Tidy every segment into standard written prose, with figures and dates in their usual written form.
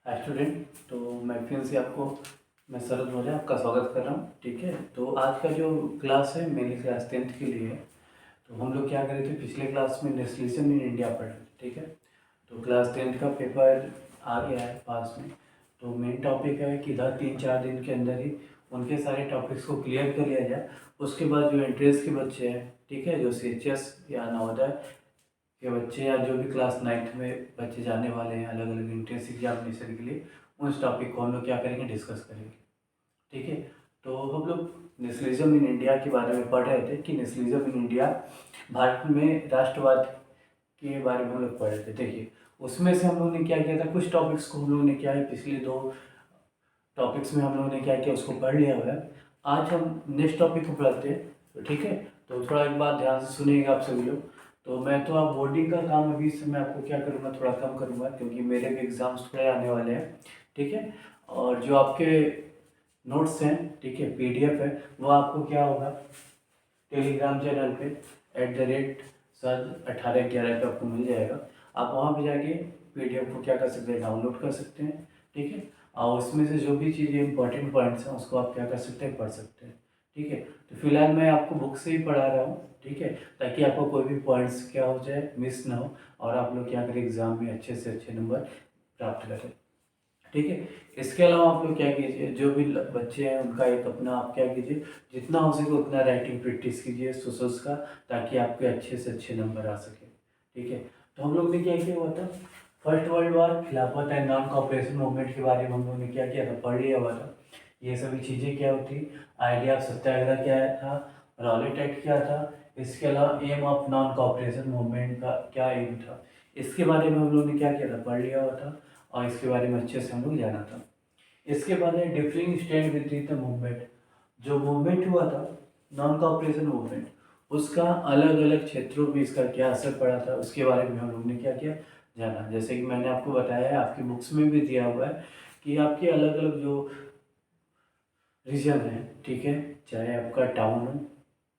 Hi student. तो मैं फिर से आपको मैं शरद मौर्य आपका स्वागत कर रहा हूँ। ठीक है, तो आज का जो क्लास है मेरी क्लास 10th के लिए है। तो हम लोग क्या कर रहे थे, पिछले क्लास में नेशनलिज्म इन इंडिया पढ़ रहे थे। ठीक है, तो क्लास 10th का पेपर आ गया है पास में। तो मेन टॉपिक है कि इधर 3-4 दिन के अंदर ही उनके सारे टॉपिक्स को क्लियर कर लिया जाए। उसके बाद जो एंट्रेंस के बच्चे हैं, ठीक है, जो CHS या नवोदय के बच्चे या जो भी क्लास 9th में बच्चे जाने वाले हैं अलग अलग एंट्रेंस एग्जामिनेशन के लिए, उस टॉपिक को हम लोग क्या करेंगे, डिस्कस करेंगे। ठीक है, तो हम लोग नेशनलिज्म इन इंडिया के बारे में पढ़ रहे थे कि नेशनलिज्म इन इंडिया भारत में राष्ट्रवाद के बारे में हम लोग पढ़ रहे थे। देखिए, उसमें से हम लोग ने क्या किया था, कुछ टॉपिक्स को हम लोगों ने क्या है, पिछले 2 टॉपिक्स में हम लोगों ने क्या किया, उसको पढ़ लिया हुआ है। आज हम नेक्स्ट टॉपिक को पढ़ते हैं। तो ठीक है, तो थोड़ा एक बात ध्यान से सुनिएगा आप सभी लोग। तो मैं तो आप बोर्डिंग का काम अभी से मैं आपको क्या करूँगा, थोड़ा कम करूँगा, क्योंकि मेरे भी एग्ज़ाम्स थोड़े आने वाले हैं। ठीक है, और जो आपके नोट्स हैं, ठीक है, PDF है, वो आपको क्या होगा, टेलीग्राम चैनल पे @सर1811 पे आपको मिल जाएगा। आप वहाँ पे जाके PDF को क्या कर सकते हैं, डाउनलोड कर सकते हैं। ठीक है, और उसमें से जो भी चीज़ें इंपॉर्टेंट पॉइंट्स हैं उसको आप क्या कर सकते हैं, पढ़ सकते हैं। ठीक है, तो फिलहाल मैं आपको बुक से ही पढ़ा रहा हूँ। ठीक है, ताकि आपको कोई भी पॉइंट्स क्या हो जाए, मिस ना हो, और आप लोग क्या करें, एग्ज़ाम में अच्छे से अच्छे नंबर प्राप्त करें। ठीक है, इसके अलावा आप लोग क्या कीजिए, जो भी बच्चे हैं उनका एक अपना आप क्या कीजिए, जितना हो सके उतना राइटिंग प्रैक्टिस कीजिए सोशल्स का, ताकि आपके अच्छे से अच्छे नंबर आ सके। ठीक है, तो हम लोग ने क्या किया हुआ था, फर्स्ट वर्ल्ड वॉर, खिलाफत एंड नॉन कॉपरेशन मूवमेंट के बारे में हम लोग ने क्या किया था, पढ़ लिया हुआ था। ये सभी चीज़ें क्या होती, आइडिया ऑफ सत्याग्रह क्या था, रॉलेट एक्ट क्या था, इसके अलावा aim of non cooperation movement का क्या एम था, इसके बारे में हम लोग ने क्या किया था, पढ़ लिया हुआ था, और इसके बारे में अच्छे से हम लोग जाना था। इसके बाद है differing stand with the movement. जो मूवमेंट हुआ था, नॉन कॉपरेशन मूवमेंट, उसका अलग अलग क्षेत्रों में इसका क्या असर पड़ा था, उसके बारे में हम लोग ने क्या किया, जाना। जैसे कि मैंने आपको बताया है, आपकी बुक्स में भी दिया हुआ है कि आपके अलग अलग जो रीजन है, ठीक है, चाहे आपका टाउन हो,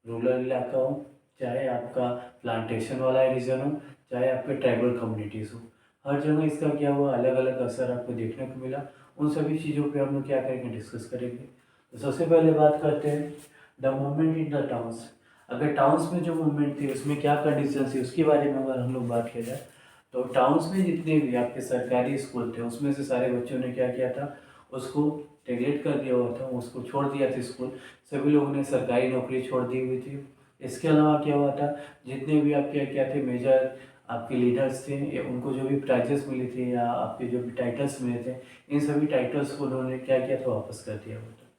रूरल इलाका हो, चाहे आपका प्लांटेशन वाला रीजन हो, चाहे आपके ट्राइबल कम्युनिटीज़ हो, हर जगह इसका क्या हुआ, अलग अलग असर आपको देखने को मिला। उन सभी चीज़ों पे हम लोग क्या करेंगे, डिस्कस करेंगे। तो सबसे पहले बात करते हैं the movement in the towns. अगर टाउन्स में जो मूवमेंट थी उसमें क्या कंडीशन थी, उसके बारे में अगर हम लोग बात किया जाए, तो टाउन्स में जितने भी आपके सरकारी स्कूल थे उसमें से सारे बच्चों ने क्या किया था, उसको नेगलेक्ट कर दिया हुआ था, उसको छोड़ दिया था स्कूल। सभी लोगों ने सरकारी नौकरी छोड़ दी हुई थी। इसके अलावा क्या हुआ था, जितने भी आपके क्या थे मेजर आपके लीडर्स थे, या उनको जो भी प्राइजेस मिले थे या आपके जो भी टाइटल्स मिले थे, इन सभी टाइटल्स को उन्होंने क्या किया था, वापस कर दिया हुआ था।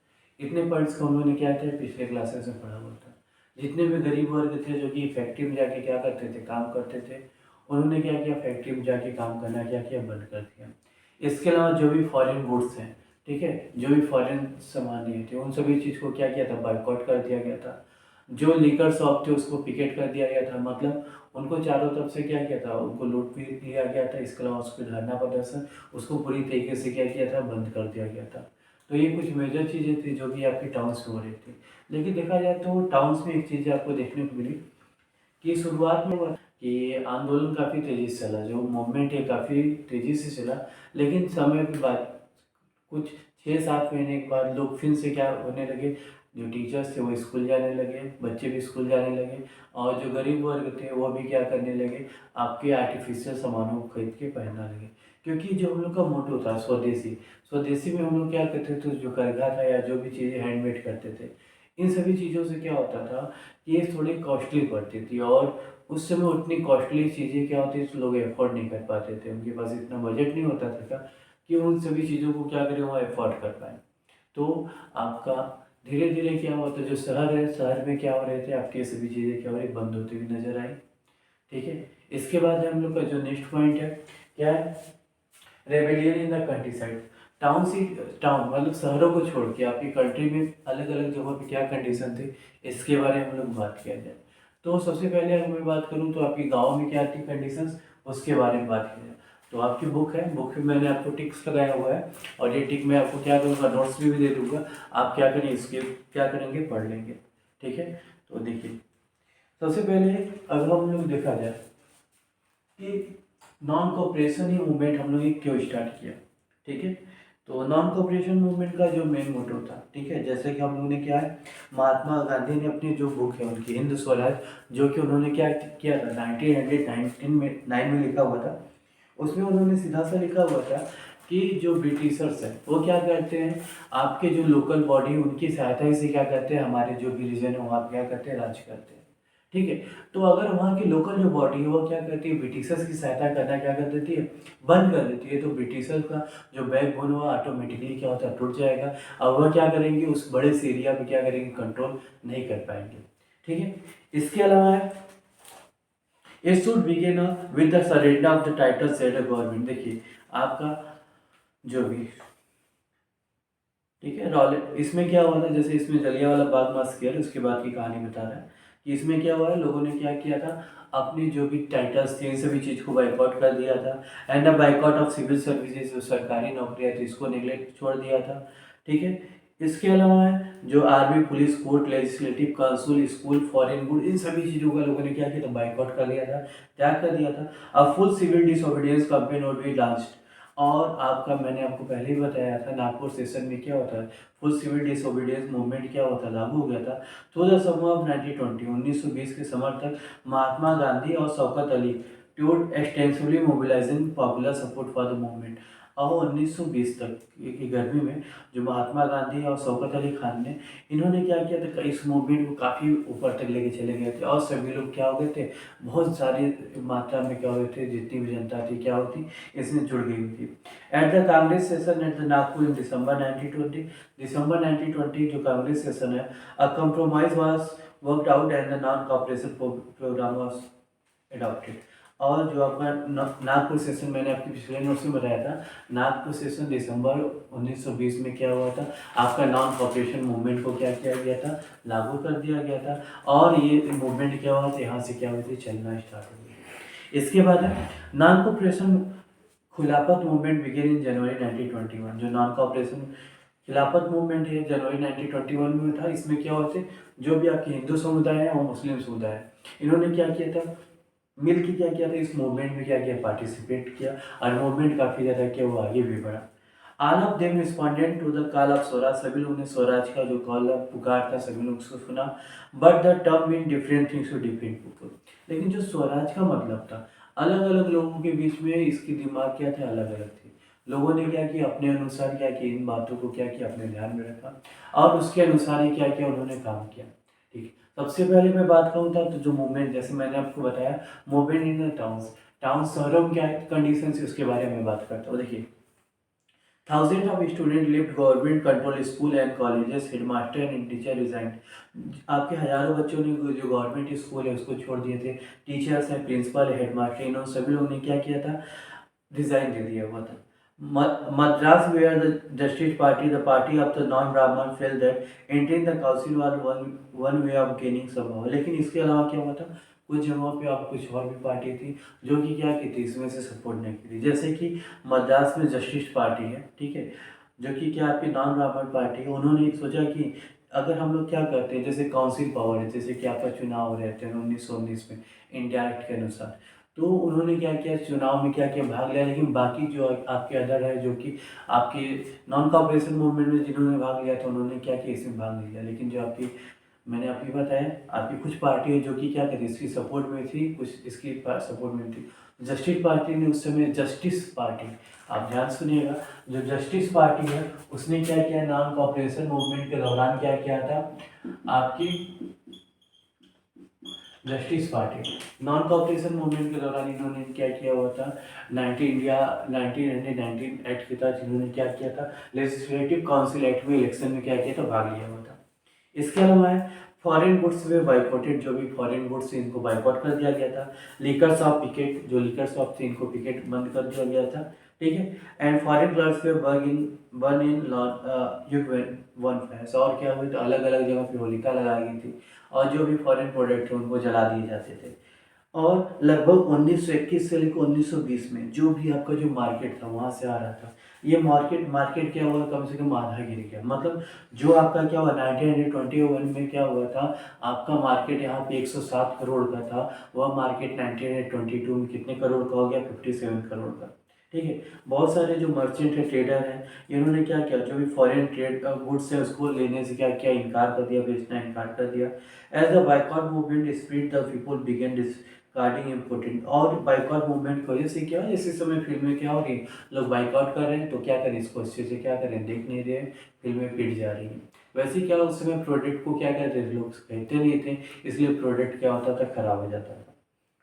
इतने पॉइंट्स को उन्होंने क्या था, पिछले क्लासेस में पढ़ा हुआ था। जितने भी गरीब वर्ग थे जो कि फैक्ट्री में जाके क्या करते थे, काम करते थे, उन्होंने क्या किया, फैक्ट्री में जाके काम करना क्या किया, बंद कर दिया। इसके अलावा जो भी फॉरेन गुड्स हैं, ठीक है, जो भी फॉरेन सामान थे, उन सभी चीज़ को क्या किया था, बाइकआउट कर दिया गया था। जो लीकर शॉप थे उसको पिकेट कर दिया गया था, मतलब उनको चारों तरफ से क्या किया था, उनको लूट भी लिया गया था। इसके अलावा उसको धरना प्रदर्शन उसको पूरी तरीके से क्या किया था, बंद कर दिया गया था। तो ये कुछ मेजर चीज़ें थी जो कि आपके टाउन्स में हो रही थी। लेकिन देखा जाए तो टाउन्स में एक चीज़ आपको देखने को मिली कि शुरुआत में हुआ कि आंदोलन काफ़ी तेज़ी से चला, जो मूवमेंट है काफ़ी तेज़ी से चला। लेकिन समय के बाद कुछ 6-7 महीने के बाद लोग फिर से क्या होने लगे, जो टीचर्स थे वो स्कूल जाने लगे, बच्चे भी स्कूल जाने लगे, और जो गरीब वर्ग थे वो भी क्या करने लगे, आपके आर्टिफिशियल सामानों को खरीद के पहनने लगे। क्योंकि जो हम लोग का मोटो था स्वदेशी, स्वदेशी में हम लोग क्या करते थे, जो करघा था या जो भी चीज़ें हैंडमेड करते थे, इन सभी चीज़ों से क्या होता था कि ये थोड़ी कॉस्टली पड़ती थी, और उस समय उतनी कॉस्टली चीज़ें क्या होती थी, लोग अफोर्ड नहीं कर पाते थे, उनके पास इतना बजट नहीं होता था कि उन सभी चीज़ों को क्या करें, वो अफोर्ड कर पाए। तो आपका धीरे धीरे क्या हुआ, तो जो शहर है, शहर में क्या हो रहे थे, आपकी ये सभी चीज़ें क्या हो रही, बंद होती हुई नजर आई। ठीक है, इसके बाद हम लोग का जो नेक्स्ट पॉइंट है, क्या है, rebellion in the country side. Town से टाउन मतलब शहरों को छोड़ के आपकी कंट्री में अलग अलग जगहों पे क्या कंडीशन थी, इसके बारे में हम लोग बात किया जाए। तो सबसे पहले अगर मैं बात करूँ तो आपकी गाँव में क्या थी कंडीशंस, उसके बारे में बात किया जाए। तो आपकी बुक है, बुक में मैंने आपको टिक्स लगाया हुआ है, और ये टिक मैं आपको क्या करूँगा, नोट्स भी दे दूँगा। आप क्या करें, इसके क्या करेंगे, पढ़ लेंगे। ठीक है, तो देखिए, सबसे पहले अगर हम लोग देखा जाए कि नॉन कोऑपरेशन ही मूवमेंट हम लोग ने क्यों स्टार्ट किया। ठीक है। तो नॉन कोऑपरेशन मूवमेंट का जो मेन मोटो था, ठीक है, जैसे कि हम लोगों ने क्या है, महात्मा गांधी ने अपनी जो बुक है उनकी हिंद स्वराज, जो कि उन्होंने क्या किया था 1919 में लिखा हुआ था, उसमें उन्होंने सीधा सा लिखा हुआ था कि जो ब्रिटिशर्स हैं वो क्या करते हैं, आपके जो लोकल बॉडी उनकी सहायता से क्या करते हैं, हमारे जो भी रीजन है वहाँ पे क्या करते हैं, राज करते हैं। ठीक है। तो अगर वहाँ की लोकल जो बॉडी है वो क्या करती है, ब्रिटिशर्स की सहायता करना क्या कर देती है, बंद कर देती है, तो ब्रिटिशर्स का जो बैकबोन हुआ ऑटोमेटिकली क्या होता है, टूट जाएगा। और वह क्या करेंगे, उस बड़े से एरिया पे क्या करेंगे, कंट्रोल नहीं कर पाएंगे। ठीक है। इसके अलावा है, it should begin with the surrender of the title set government. देखिए आपका जो भी, ठीक है, रॉल इसमें क्या हुआ था, जैसे इसमें जलियांवाला बाग मास्कर उसके बाद की कहानी बता रहा है कि इसमें क्या हुआ है, लोगों ने क्या किया था, अपनी जो भी टाइटल्स थे इन सभी चीज़ को बाइकआउट कर दिया था। And the boycott of civil services, जो सरकारी नौकरियाँ थी इसको नेग्लेक्ट छोड़ दिया था। ठीक है। इसके अलावा है जो army, police, court, legislative council, school, foreign good, इन सभी चीज़ों का लोगों ने क्या किया था, बाइकआउट कर लिया था, त्याग कर दिया था। अब full civil disobedience campaign would be launched. और आपका मैंने आपको पहले ही बताया था, नागपुर सेशन में क्या होता है, फुल सिविल डिसोबीडियंस मूवमेंट क्या होता है, लागू हो गया था। तो द समर ऑफ 1920 1920 के समर तक महात्मा गांधी और शौकत अली टूड extensively mobilising popular support for the movement. और 1920 तक की गर्मी में जो महात्मा गांधी और शौकत अली खान ने, इन्होंने क्या किया था, इस मूवमेंट को काफ़ी ऊपर तक लेके चले गए थे। और सभी लोग क्या हो गए थे, बहुत सारी मात्रा में क्या हो गए थे, जितनी भी जनता थी क्या होती, इसमें जुड़ गई थी। At the Congress session at the Nagpur in December 1920, दिसंबर 1920 जो कांग्रेस सेशन है, a compromise was worked out and the non cooperation programme was adopted. और जो आपका नागपुर सेशन, मैंने आपके पिछले नोट्स में बताया था, नागपुर सेशन दिसंबर 1920 में क्या हुआ था, आपका नॉन कॉपरेशन मूवमेंट को क्या किया गया था, लागू कर दिया गया था। और ये मूवमेंट क्या हुआ था, यहाँ से क्या हुई थी, चलना स्टार्ट हो गई। इसके बाद है नॉन कॉपरेशन खिलाफत मूवमेंट बिगेन इन जनवरी 1921। जो नॉन कॉपरेशन खिलाफत मूवमेंट है जनवरी 1921 में था। इसमें क्या होते, जो भी आपके हिंदू समुदाय है और मुस्लिम समुदाय है, इन्होंने क्या किया था, मिल के क्या किया था, इस मूवमेंट में क्या किया, पार्टिसिपेट किया। और मूवमेंट काफ़ी ज़्यादा क्या हुआ, आगे भी बढ़ा। All of them respondent to the call of swaraj. सभी लोगों ने स्वराज का जो कॉल पुकार था, सभी लोग उसको सुना। But the term mean different things to different people. लेकिन जो स्वराज का मतलब था, अलग अलग लोगों के बीच में इसकी दिमाग क्या थे, अलग अलग थे। लोगों ने क्या किया, अपने अनुसार क्या किया, इन बातों को क्या किया, अपने ध्यान में रखा और उसके अनुसार ही क्या किया, उन्होंने काम किया। ठीक है। सबसे पहले मैं बात करूँ था, तो जो मूवमेंट, जैसे मैंने आपको बताया, movement in the towns, town शहरों में क्या है कंडीशन, उसके बारे में बात करता हूँ। देखिए, thousands of students left government controlled school and colleges, headmaster and teacher resigned। आपके हजारों बच्चों ने जो गवर्नमेंट स्कूल है उसको छोड़ दिए थे, टीचर्स हैं, प्रिंसिपल, हेडमास्टर, इन्होंने सभी लोगों ने क्या किया था, रिजाइन दे दिया हुआ था। Madras, where the Justice Party, the party of the non-Brahman, felt that entering the council was one way of gaining some power। लेकिन इसके अलावा क्या हुआ था, कुछ जगहों पे आप कुछ और भी पार्टी थी जो कि क्या की थी, इसमें से सपोर्ट नहीं की थी। जैसे कि मद्रास में जस्टिस पार्टी है, ठीक है, जो कि क्या आपकी नॉन ब्राह्मण पार्टी है। उन्होंने सोचा कि अगर हम लोग क्या करते हैं, जैसे काउंसिल पावर है, जैसे कि आपका चुनाव रहते हैं 1919 में इंडायरेक्ट के अनुसार, तो उन्होंने क्या किया, चुनाव में क्या किया, भाग लिया। लेकिन बाकी जो आपके अदर है, जो कि आपके नॉन कॉपरेशन मूवमेंट में जिन्होंने भाग लिया था, उन्होंने क्या किया, इसमें भाग नहीं लिया। लेकिन जो आपकी, मैंने आपको बताया, आपकी कुछ पार्टी है जो कि क्या करती, इसकी सपोर्ट में थी, कुछ इसकी सपोर्ट में थी। जस्टिस पार्टी ने उस समय, जस्टिस पार्टी, आप ध्यान सुनिएगा, जो जस्टिस पार्टी है उसने क्या किया, नॉन कॉपरेशन मूवमेंट के दौरान क्या किया था, आपकी justice party non cooperation movement के दौरान इन्होंने क्या किया हुआ था, 1919 एक्ट के तहत इन्होंने क्या किया था, लेजिस्लेटिव काउंसिल एक्ट में इलेक्शन में क्या किया था, भाग लिया हुआ था। इसके अलावा है फॉरेन गुड्स में बाइकॉटेड, जो भी फॉरेन गुड्स थे इनको बाइकआउट कर दिया गया था। लीकर शॉप पिकेट, जो लीकर शॉप थे इनको पिकेट बंद कर दिया गया था। ठीक है। एंड फॉरेन क्लब्स में बर्न इन वन फैस। और क्या हुई, तो अलग अलग जगह पे होलिका लगाई गई थी और जो भी फॉरेन प्रोडक्ट थे उनको जला दिए जाते थे। और लगभग 1921 से लेकर 1920 में जो भी आपका जो मार्केट था वहाँ से आ रहा था, ये मार्केट क्या हुआ, कम से कम आधा गिर गया। मतलब जो आपका क्या हुआ 1921 में क्या हुआ था, आपका मार्केट यहाँ पे 107 करोड़ का था, वह मार्केट 1922 में कितने करोड़ का हो गया, 57 करोड़ का। ठीक है। बहुत सारे जो मर्चेंट है, ट्रेडर हैं, इन्होंने क्या किया, जो भी फॉरेन ट्रेड गुड्स है उसको लेने से क्या किया, इनकार कर दिया, बेचना इनकार कर दिया। As the boycott movement spread the people began discarding important. और बाइकॉट मूवमेंट की वजह से क्या, इसी समय फिल्में क्या हो रही है, लोग बाइकआउट कर रहे हैं, तो क्या करें, इसको अच्छे से क्या करें, देख नहीं रहे, फिल्में पिट जा रही हैं। वैसे क्या उस समय प्रोडक्ट को क्या कहते थे, लोग कहते नहीं थे, इसलिए प्रोडक्ट क्या होता था, खराब हो जाता था।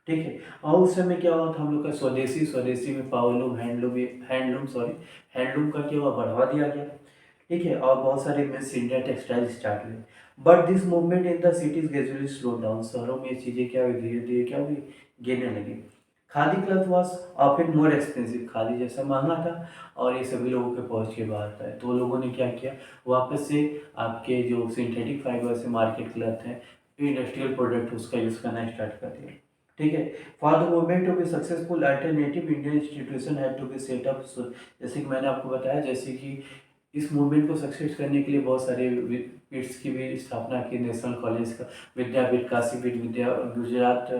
ठीक है। और उस समय क्या हुआ था, हम लोग का स्वदेशी, स्वदेशी में पावरलूम, हैंडलूम का क्या हुआ, बढ़ावा दिया गया। ठीक है। और बहुत सारे मिस इंडिया टेक्सटाइल स्टार्ट हुए। But this movement in the cities gradually slow down. शहरों में ये चीज़ें क्या हुई, धीरे धीरे क्या हुई, गिरने लगी। Khadi cloth was often more expensive. Khadi जैसा महंगा था और ये सभी लोगों के पहुंच के बाहर था, तो लोगों ने क्या किया, वापस से आपके जो सिंथेटिक फाइबर से मार्केट क्लॉथ है, इंडस्ट्रियल प्रोडक्ट, उसका यूज़ करना स्टार्ट कर दिया। ठीक है। For the movement to be successful alternative Indian institution had to be set up. जैसे कि मैंने आपको बताया, जैसे कि इस मूवमेंट को सक्सेस करने के लिए बहुत सारे पीट्स की भी स्थापना की। नेशनल कॉलेज का, विद्यापीठ, काशीपीठ, गुजरात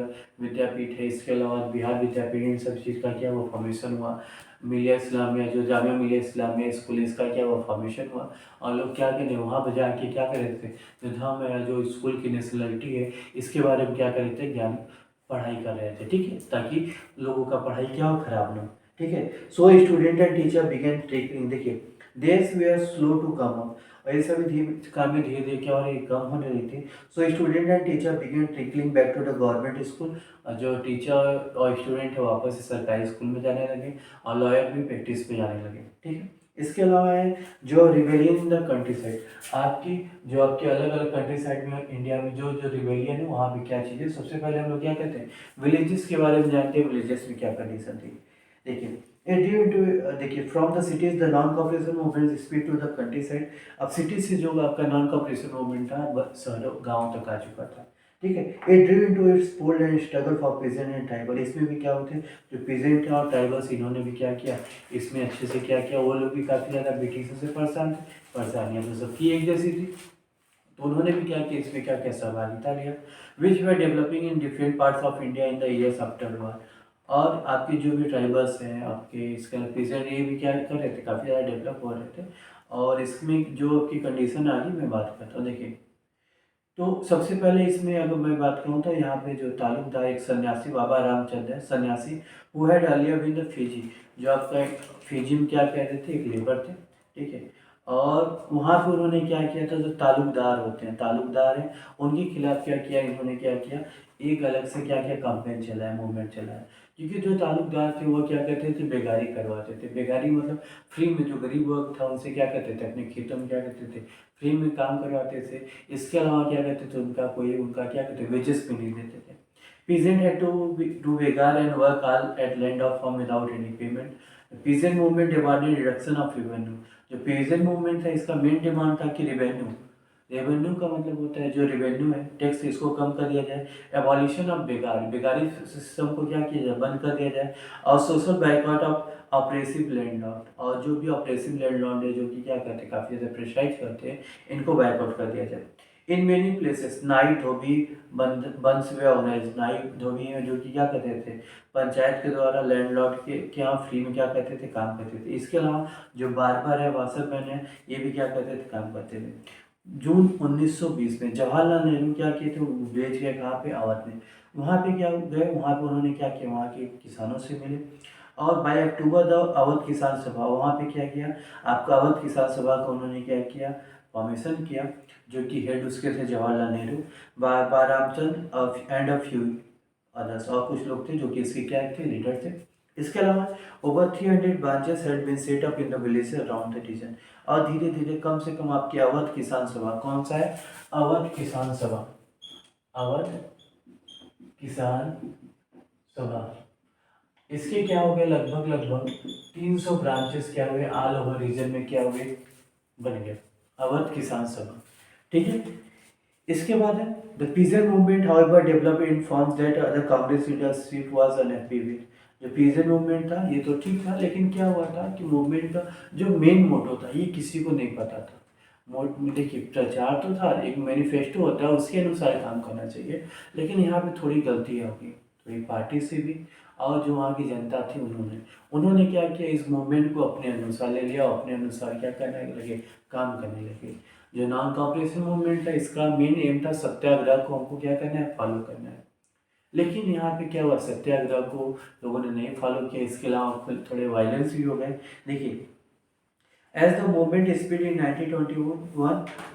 विद्यापीठ है, इसके अलावा बिहार विद्यापीठ, इन सब चीज़ का क्या हुआ, फॉर्मेशन हुआ। मिलिया इस्लामिया, जो जामिया मिलिया इस्लामिया स्कूल, इसका क्या हुआ, फॉर्मेशन हुआ। और लोग क्या करें, वहाँ पर जाके क्या कर रहे थे, जो धर्म है, जो स्कूल की नेशनलिटी है, इसके बारे में क्या कर रहे थे, ज्ञान पढ़ाई कर रहे थे। ठीक है, ताकि लोगों का पढ़ाई क्या हो, खराब ना हो। ठीक है। So student and teacher began taking, देखिए देश we are slow to come up, और ये सभी कामें धीरे धीरे क्या हो रही, कम होने रही थी। So student and teacher began trickling back to the government school. जो टीचर और स्टूडेंट है वापस से सरकारी स्कूल में जाने लगे, और लॉयर भी प्रैक्टिस पे जाने लगे। ठीक है। इसके अलावा है जो rebellion in the country side, आपकी जो आपके अलग अलग कंट्री साइड में इंडिया में जो जो रिवेलियन है, वहाँ पे क्या चीज़ें, सबसे पहले हम लोग क्या कहते हैं, विलेजेस के बारे में जानते हैं, विलेजेस में क्या कंडीशन थी। देखिए देखिए from the cities the non cooperation movement speed to the countryside. अब सिटी से जो आपका नॉन कॉपरेशन मूवमेंट था, शहरों गाँव तक आ चुका था। ठीक है। It drew into its bold and struggle for peasant and tribal. इसमें भी क्या होते हैं, जो पीजेंट और ट्राइबल्स, इन्होंने भी क्या किया, इसमें अच्छे से क्या किया, वो लोग भी काफ़ी ज़्यादा ब्रिटिशों से परेशान थे, परेशानियाँ तो सबकी एक जैसी थी, तो उन्होंने भी क्या किया, इसमें क्या क्या सहभागिता लिया। Which were developing in different parts of India in the years after war. और आपके जो भी ट्राइबल्स हैं आपके, इसके पीजेंट, ये भी क्या कर रहे थे, काफ़ी ज़्यादा डेवलप हो रहे थे। और इसमें जो आपकी कंडीशन आ रही, मैं बात करता हूँ। देखिए, तो सबसे पहले इसमें अगर मैं बात करूँ तो यहाँ पे जो तालुकदार एक सन्यासी बाबा रामचंद्र है, सन्यासी, वो है डालिया विद फिजी। जो आपका फिजी में क्या कहते थे, एक लेबर थे। ठीक है। और वहाँ पे उन्होंने क्या किया था, जो तालुकदार होते हैं, तालुकदार हैं, उनके खिलाफ क्या किया, इन्होंने क्या किया, एक अलग से क्या किया, कैंपेन चलाया, मूवमेंट चलाया। क्योंकि जो तालुकदार थे वो क्या करते थे, बेगारी करवाते थे। बेगारी मतलब फ्री में, जो गरीब वर्ग था उनसे क्या करते थे, अपने खेतों में क्या करते थे, फ्री में काम करवाते थे। इसके अलावा क्या कहते थे, उनका क्या कहते, वेजेस भी नहीं देते थे। पीजेंट हैड टू डू बेगार and work all at land of farm without any payment. Peasant movement demanded reduction of revenue. जो पीजेंट मूवमेंट था, इसका मेन डिमांड था कि रेवेन्यू, रेवेन्यू का मतलब होता है जो रेवेन्यू है, टैक्स, इसको कम कर दिया जाए। एबॉलिशन ऑफ बेगारी सिस्टम को क्या किया जाए, बंद कर दिया जाए। और social boycott of oppressive landlord, और जो भी ऑपरेसिव लैंडलॉर्ड है, जो कि क्या करते हैं, काफ़ी ज़्यादा प्रेशराइज करते हैं, इनको बाइकआउट कर दिया जाए। इन मेनी प्लेसेस नाई धोबी बंस वे ऑर्गेनाइज। नाई धोबी हैं जो कि क्या करते थे, पंचायत के द्वारा लैंडलॉर्ड के यहाँ फ्री में क्या करते थे, काम करते थे। इसके अलावा जो बार्बर है, वाशरमैन है, ये भी क्या करते थे, काम करते थे। जून 1920 में जवाहरलाल नेहरू क्या किए थे, वो भेज गए कहाँ पे, अवध में। वहाँ पे क्या गए, वहाँ पे उन्होंने क्या किया, वहाँ के किसानों से मिले। और बाई अक्टूबर द अवध किसान सभा, वहाँ पे क्या किया, आपका अवध किसान सभा का उन्होंने क्या किया, फॉर्मेशन किया, जो कि हेड उसके थे जवाहरलाल नेहरू, बा Ramchand and a few others, और कुछ लोग थे जो कि इसके क्या थे, लीडर थे। इसके अलावा over 300 branches had been set up in the village around the region. और धीरे धीरे कम से कम आपकी अवध किसान सभा, कौन सा है, अवध किसान सभा, अवध किसान सभा, इसके क्या हो गए, लगभग लगभग 300 ब्रांचेस क्या हुए, ऑल ओवर रीजन में क्या हुए, बन गए, अवध किसान सभा। ठीक है। इसके बाद है the peasant movement however develop in forms that the Congress leadership was unhappy with. जो पीजेंट मूवमेंट था, ये तो ठीक था, लेकिन क्या हुआ था कि मूवमेंट का जो मेन मोटो था, ये किसी को नहीं पता था। देखिए, प्रचार तो था, एक मैनिफेस्टो होता है, उसके अनुसार काम करना चाहिए, लेकिन यहाँ पे थोड़ी गलतियाँ होगी, थोड़ी पार्टी से भी और जो वहाँ की जनता थी उन्होंने क्या किया, इस मूवमेंट को अपने अनुसार ले लिया और अपने अनुसार क्या करने लगे, काम करने लगे। जो नॉन कॉपरेशन मूवमेंट था, इसका मेन एम था सत्याग्रह को हमको क्या करना है, फॉलो करना है। लेकिन यहाँ पे क्या हुआ, सत्याग्रह को लोगों ने नहीं फॉलो किया, इसके अलावा फिर थोड़े वायलेंस भी हो गए। देखिए, as the movement speed in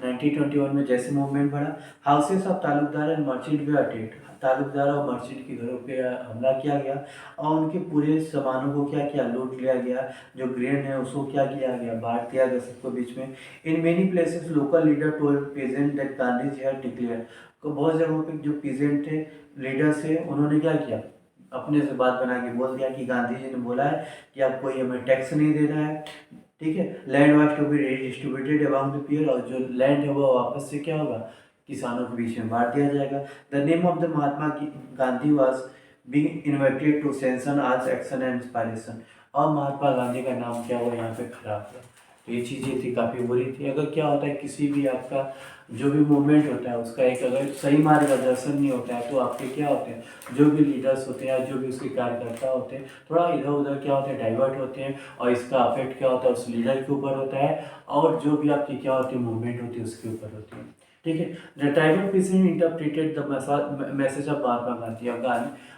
1921 में जैसे मूवमेंट बढ़ा, houses of talukdar and merchant भी अटैक्ड, तालुकदार और मर्चेंट के घरों पे हमला किया गया और उनके पूरे सामानों को क्या किया, लूट लिया गया। जो ग्रेन है उसको क्या किया गया, बांट दिया गया सबको बीच में। In many places local leader told peasant that Gandhi ji had declare, तो बहुत जगहों पे जो पीजेंट थे, लीडर्स थे, उन्होंने क्या किया, अपने से बात बना के बोल दिया कि गांधी जी ने बोला है कि आप कोई हमें टैक्स नहीं देना है, ठीक है। Land was to be distributed among the poor, और जो लैंड है वो वापस से क्या होगा, किसानों के बीच में बांट दिया जाएगा। The name of the Mahatma Gandhi was being invited to sanction आज एक्शन एंड इंस्पायरेशन, और महात्मा गांधी का नाम क्या हुआ यहाँ पे खराब हुआ। तो ये चीज़ें थी, काफ़ी बुरी थी। अगर क्या होता है, किसी भी आपका जो भी मूवमेंट होता है उसका एक अगर सही मार्गदर्शन नहीं होता है, तो आपके क्या होते हैं, जो भी लीडर्स होते हैं या जो भी उसके कार्यकर्ता होते हैं, थोड़ा इधर उधर क्या होते हैं, डाइवर्ट होते हैं, और इसका अफेक्ट क्या होता है, उस लीडर के ऊपर होता है, और जो भी आपकी क्या होती है मूवमेंट होती है उसके ऊपर होती है, ठीक है। The tribal people interpreted the message of Mahatma Gandhi, और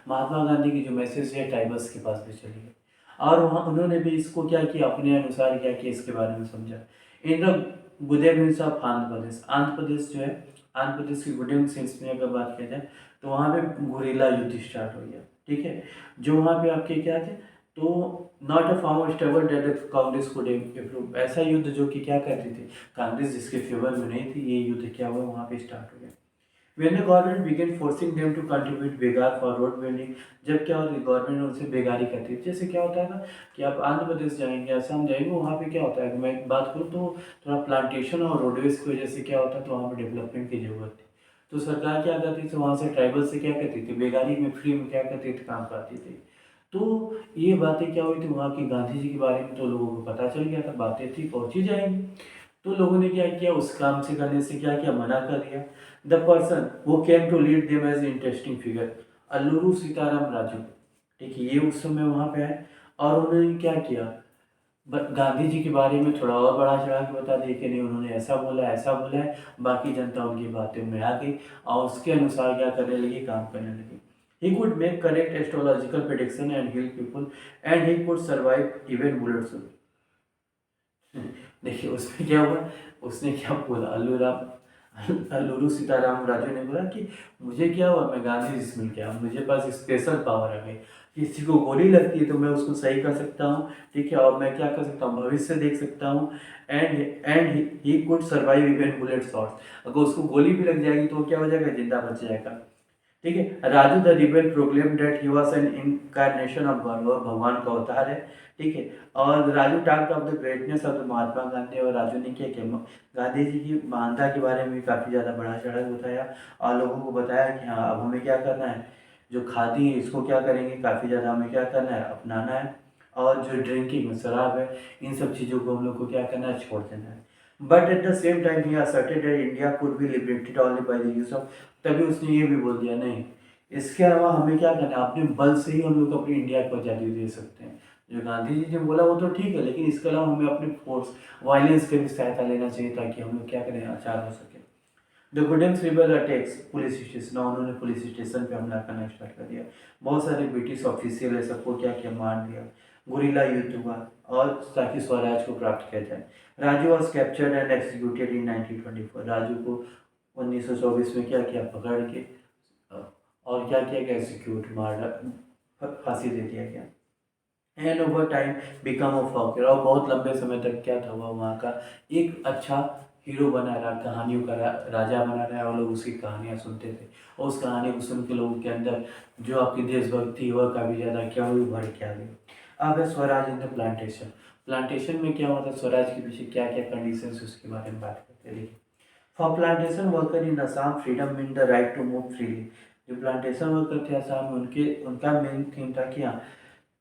महात्मा गांधी की जो मैसेज है ट्राइबल्स के पास भी चली गई, और वहाँ उन्होंने भी इसको क्या किया, अपने अनुसार क्या किया, इसके बारे में समझा। In the Gudem hills of Andhra Pradesh, Andhra Pradesh जो है, आंध्र प्रदेश की गुदेब हिल्स में अगर बात किया जाए तो वहाँ पे गुरिल्ला युद्ध स्टार्ट हो गया, ठीक है। जो वहाँ पे आपके क्या थे, तो not a form stable that Congress को अप्रूव, ऐसा युद्ध जो कि क्या करती थी, कांग्रेस जिसके फेवर में नहीं थी, ये युद्ध क्या हुआ वहाँ पे स्टार्ट हो गया। When the government began forcing them to contribute बेगार for road building, जब क्या होता है, गवर्नमेंट उनसे बेगारी करती है। जैसे क्या होता है ना कि आप आंध्र प्रदेश जाएंगे, असम जाएंगे, वहाँ पे क्या होता है, मैं बात करूँ तो थोड़ा प्लांटेशन और रोडवेज की वजह से क्या होता है, तो वहाँ पे डेवलपमेंट की जरूरत थी। तो सरकार क्या करती थी, वहाँ से ट्राइबल से क्या करती थी, बेगारी में फ्री में क्या करती थी, काम कराती थी। तो ये बातें क्या हुई थी, वहाँ की गांधी जी के बारे में तो लोगों को पता चल गया था, बातें थी, पहुँची जाएंगी। तो लोगों ने क्या किया, उस काम से करने से क्या किया, मना कर दिया। The person who came to lead them as interesting figure, Alluri Sitarama Raju, ठीक है, ये उस समय वहाँ पे है। और उन्होंने क्या किया, गांधी जी के बारे में थोड़ा और बढ़ा चढ़ा के बता दिया कि नहीं उन्होंने ऐसा बोला है, बाकी जनता उनकी बातें में आ गई और उसके अनुसार क्या करने लगी, काम करने लगी। He could make correct astrological prediction and heal people, and he could survive even bullets. देखिए उसमें क्या हुआ, उसने क्या बोला, अल्लूरू सीताराम राजू ने बोला कि मुझे क्या हुआ, मैं गांधी जी से मिल गया, मुझे पास स्पेशल पावर आ गई, किसी को गोली लगती है तो मैं उसको सही कर सकता हूँ, ठीक है, और मैं क्या कर सकता हूँ, भविष्य देख सकता हूँ। And he could survive even bullet shots, अगर उसको गोली भी लग जाएगी तो वो क्या हो जाएगा, जिंदा बच जाएगा, ठीक है। Raju the rebel proclaimed that he was an incarnation of God, और भगवान का अवतार है, ठीक है। और Raju talked of the greatness of the Mahatma Gandhi, और राजू ने क्या किया, गांधी जी की महानता के बारे में काफ़ी ज़्यादा बढ़ा चढ़ा बताया और लोगों को बताया कि हाँ अब हमें क्या करना है, जो खादी है इसको क्या करेंगे, काफ़ी ज़्यादा हमें क्या करना है, अपनाना है, और जो ड्रिंकिंग शराब है इन सब चीज़ों को हम लोग को क्या करना है, छोड़ देना है। But at the same time he asserted that India could be liberated only by the use of, तभी उसने ये भी बोल दिया नहीं, इसके अलावा हमें क्या करना है, अपने बल से ही हम लोग अपनी इंडिया को आज़ादी दे सकते हैं। जो गांधी जी ने बोला वो तो ठीक है, लेकिन इसके अलावा हमें अपने फोर्स वायलेंस की भी सहायता लेना चाहिए ताकि हम लोग क्या करें, आज़ाद हो सके। The Gudems rebel attacks police station, उन्होंने पुलिस स्टेशन पे हमला करना स्टार्ट कर दिया, बहुत सारे ब्रिटिश ऑफिशियल है सबको क्या किया, मार दिया, गुरिल्ला युद्ध हुआ, और ताकि स्वराज को प्राप्त किया जाए। Raju was captured and executed in 1924, Raju को 1924 में क्या किया, पकड़ के और क्या किया गया, एग्जीक्यूट मार, फांसी दे दिया गया। And over time become of folk hero, और बहुत लंबे समय तक क्या था, वह वहाँ का एक अच्छा हीरो बना रहा, कहानियों का राजा बना रहा, और लोग उसकी कहानियाँ सुनते थे, और उस कहानी को सुन के लोगों के अंदर जो आपकी देशभक्ति वह काफ़ी ज़्यादा क्या हुई, भर के आ गई। अब है Swaraj in the plantation, plantation में क्या होता है, स्वराज के पीछे क्या क्या कंडीशंस उसके बारे में बात करते हैं। देखिए, for plantation worker in Assam freedom mean the right to move freely, जो प्लांटेशन वर्कर थे असम में, उनका मेन थीम था कि हाँ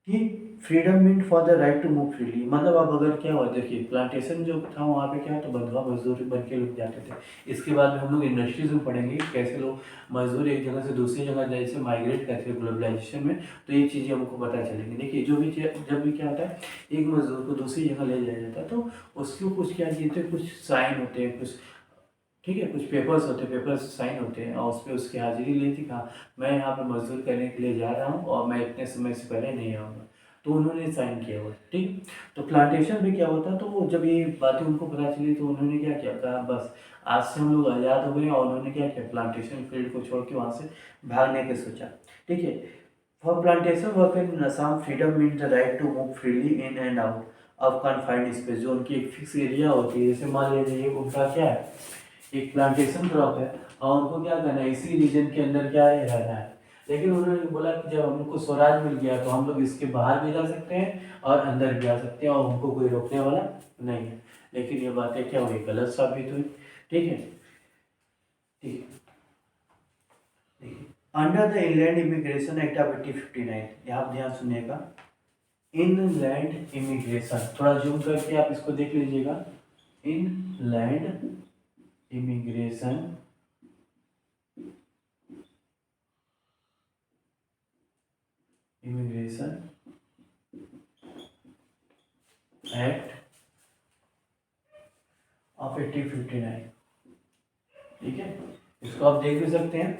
कि freedom mean for the right to move freely, मतलब अब अगर क्या हुआ देखिए, प्लांटेशन जो था वहाँ पे क्या तो बंधुआ मजदूर बन के लोग जाते थे। इसके बाद में हम लोग इंडस्ट्रीज में पढ़ेंगे कैसे लोग मजदूर एक जगह से दूसरी जगह जैसे माइग्रेट करते हैं ग्लोबलाइजेशन में, तो ये चीज़ें हमको पता चलेंगी। देखिए जो भी जब भी क्या होता है एक मजदूर को दूसरी जगह ले जाया जाता है तो उसके कुछ क्या किए थे, कुछ साइन होते हैं, कुछ ठीक है, कुछ पेपर्स होते हैं, पेपर्स साइन होते हैं और उस पर उसकी हाजिरी ली थी, कहा मैं यहाँ पर मजदूर करने के लिए जा रहा हूँ और मैं इतने समय से पहले नहीं आऊँगा, तो उन्होंने साइन किया हुआ ठीक। तो प्लांटेशन में क्या होता है, तो वो जब ये बातें उनको पता चली तो उन्होंने क्या किया, कहा बस आज से हम लोग आज़ाद हो गए, और उन्होंने क्या किया प्लांटेशन फील्ड को छोड़ के वहाँ से भागने की सोचा। ठीक है, for plantation work in Assam freedom mean the right to move freely in and out of confined space, जो उनकी एक फिक्स एरिया होती है, जैसे मान लीजिए उनका क्या है एक प्लांटेशन क्रॉप है और उनको क्या करना है इसी रीजन के अंदर क्या है रहना है। लेकिन उन्होंने बोला कि जब हमको स्वराज मिल गया तो हम लोग इसके बाहर भी जा सकते हैं और अंदर भी जा सकते हैं और हमको कोई रोकने वाला नहीं है। लेकिन ये बातें क्या हुई, गलत साबित हुई। ठीक है, ठीक है, देखिए under the inland immigration act of 1859, यहाँ ध्यान सुनिएगा, इनलैंड इमिग्रेशन, थोड़ा जूम करके आप इसको देख लीजिएगा, इनलैंड इमिग्रेशन एक्ट ऑफ 1859। ठीक है, इसको आप देख भी सकते हैं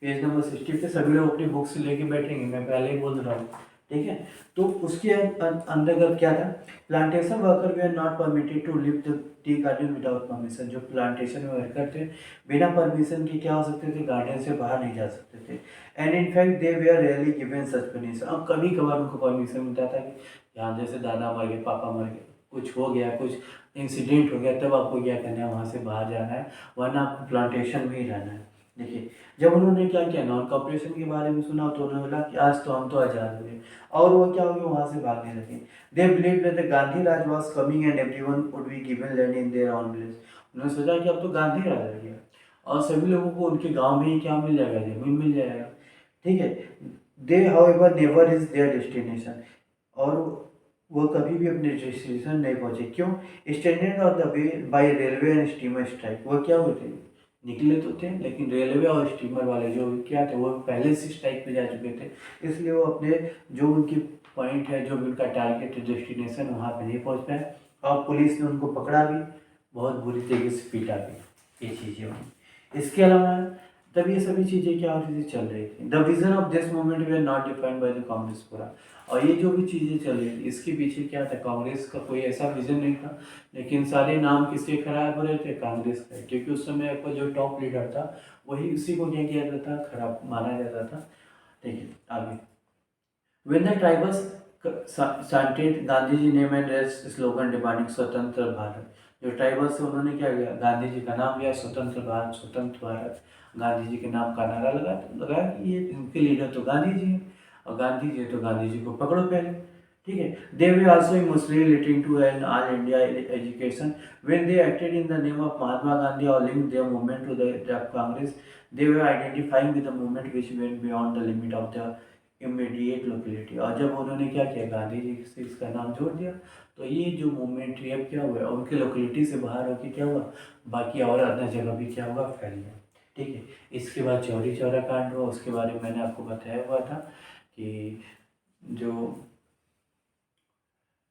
पेज नंबर 60 पे, सभी लोग अपनी बुक्स लेके बैठेंगे, मैं पहले ही बोल रहा हूँ। ठीक है, तो उसके अंतर्गत क्या था, plantation worker were not permitted to leave the tea garden without permission, जो प्लांटेशन में वर्कर थे बिना परमिशन के क्या हो सकते थे, गार्डन से बाहर नहीं जा सकते थे। And in fact they were rarely given such permission, अब कभी कभार उनको परमिशन मिलता था कि यहाँ जैसे दादा मर गए, पापा मर गए, कुछ हो गया, कुछ इंसिडेंट हो गया, तब आपको क्या करना है, वहाँ से बाहर जाना है, वरना आपको प्लांटेशन में ही रहना है। देखिए जब उन्होंने क्या किया नॉन कॉपरेशन के बारे में सुना तो उन्होंने बोला कि आज तो हम तो आज़ाद हुए, और वो क्या हो गया वहाँ से भागने लगे। They believe that the Gandhi Raj was coming and everyone would be given land in their own village, उन्होंने सोचा कि अब तो गांधी राज आ गया और सभी लोगों को उनके गांव में ही क्या मिल जाएगा, जमीन मिल जाएगा। ठीक है, they however never is their destination, और वो कभी भी अपने डेस्टिनेशन नहीं पहुंचे, क्यों, stranded on the way by railway and steamer strike, वो क्या हुए थे, निकले तो थे लेकिन रेलवे और स्टीमर वाले जो क्या थे वो पहले से स्ट्राइक पे जा चुके थे, इसलिए वो अपने जो उनकी पॉइंट है, जो भी उनका टारगेट है, डेस्टिनेशन, वहाँ पे नहीं पहुँच पाए, और पुलिस ने उनको पकड़ा भी, बहुत बुरी तरीके से पीटा भी, ये चीज़ें हुई। इसके अलावा तब ये सभी चीज़ें क्या हो रही थी, चल रही थी। The vision of this movement way not defined by the Congress पूरा, और ये जो भी चीज़ें चल रही थी इसके पीछे क्या था, कांग्रेस का कोई ऐसा विजन नहीं था, लेकिन सारे नाम किसके खराब हो रहे थे, कांग्रेस का, क्योंकि उस समय का जो टॉप लीडर था वही उसी को क्या किया जाता था, खराब माना जाता था। ठीक है, आगे When the tribals chanted Gandhi ji name and slogan demanding Swatantra Bharat, जो ट्राइबल्स थे उन्होंने क्या किया, गांधी जी का नाम लिया, स्वतंत्र भारत, स्वतंत्र भारत, गांधी जी के नाम का नारा लगाया कि ये इनके लीडर तो गांधी जी हैं और गांधी जी तो गांधी जी को पकड़ो पहले। ठीक है, they were also emotionally relating to an all India education when they acted in the name of Mahatma Gandhi और link their movement to the Congress, they were identifying with the movement which went beyond the limit of the immediate locality, और जब उन्होंने क्या किया गांधी जी से इसका नाम जोड़ दिया तो ये जो मूवमेंट है अब क्या हुआ, उनके लोकेलिटी से बाहर होकर क्या हुआ, बाकी और अन्य जगह भी क्या हुआ, फैल गया। ठीक है, इसके बाद चौरी चौरा कांड हुआ, उसके बारे में मैंने आपको बताया हुआ था कि जो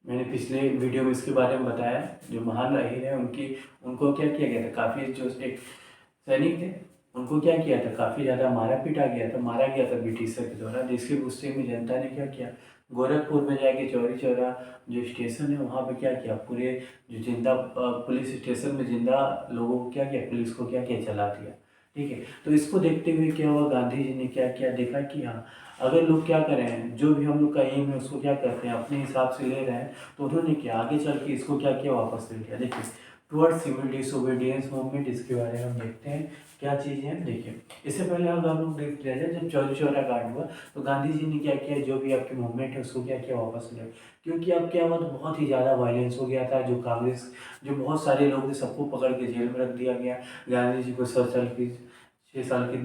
मैंने पिछले वीडियो में इसके बारे में बताया, जो महान रहीर है उनकी उनको क्या किया गया था, काफ़ी जो एक सैनिक थे उनको क्या किया था, काफ़ी ज़्यादा मारा पीटा गया था, मारा गया था ब्रिटिशर के द्वारा, जिसके गुस्से में जनता ने क्या किया, गोरखपुर में जाके चौरी चौरा जो स्टेशन है वहाँ पे क्या किया, पूरे जो जिंदा पुलिस स्टेशन में जिंदा लोगों को क्या किया, पुलिस को क्या किया, जला दिया। ठीक है, तो इसको देखते हुए क्या हुआ, गांधी जी ने क्या किया, देखा कि हाँ अगर लोग क्या कर रहे हैं, जो भी हम लोग का एम है उसको क्या करते हैं अपने हिसाब से ले रहे हैं, तो उन्होंने क्या आगे चल के इसको क्या किया, वापस ले लिया। देखिए टुवर्ड्स सिविल डिसोबीडियंस मूवमेंट, इसके बारे में हम देखते हैं क्या चीज़ है। देखिए इससे पहले हम लोग देख लिया जाए, जब चौरी चौरा कांड हुआ तो गांधी जी ने क्या किया, जो भी आपकी मूवमेंट है उसको क्या किया, वापस लिया, क्योंकि अब क्या हुआ तो बहुत ही ज़्यादा वायलेंस हो गया था, जो कांग्रेस जो बहुत सारे लोग थे सबको पकड़ के जेल में रख दिया गया, गांधी जी को सर 6 साल की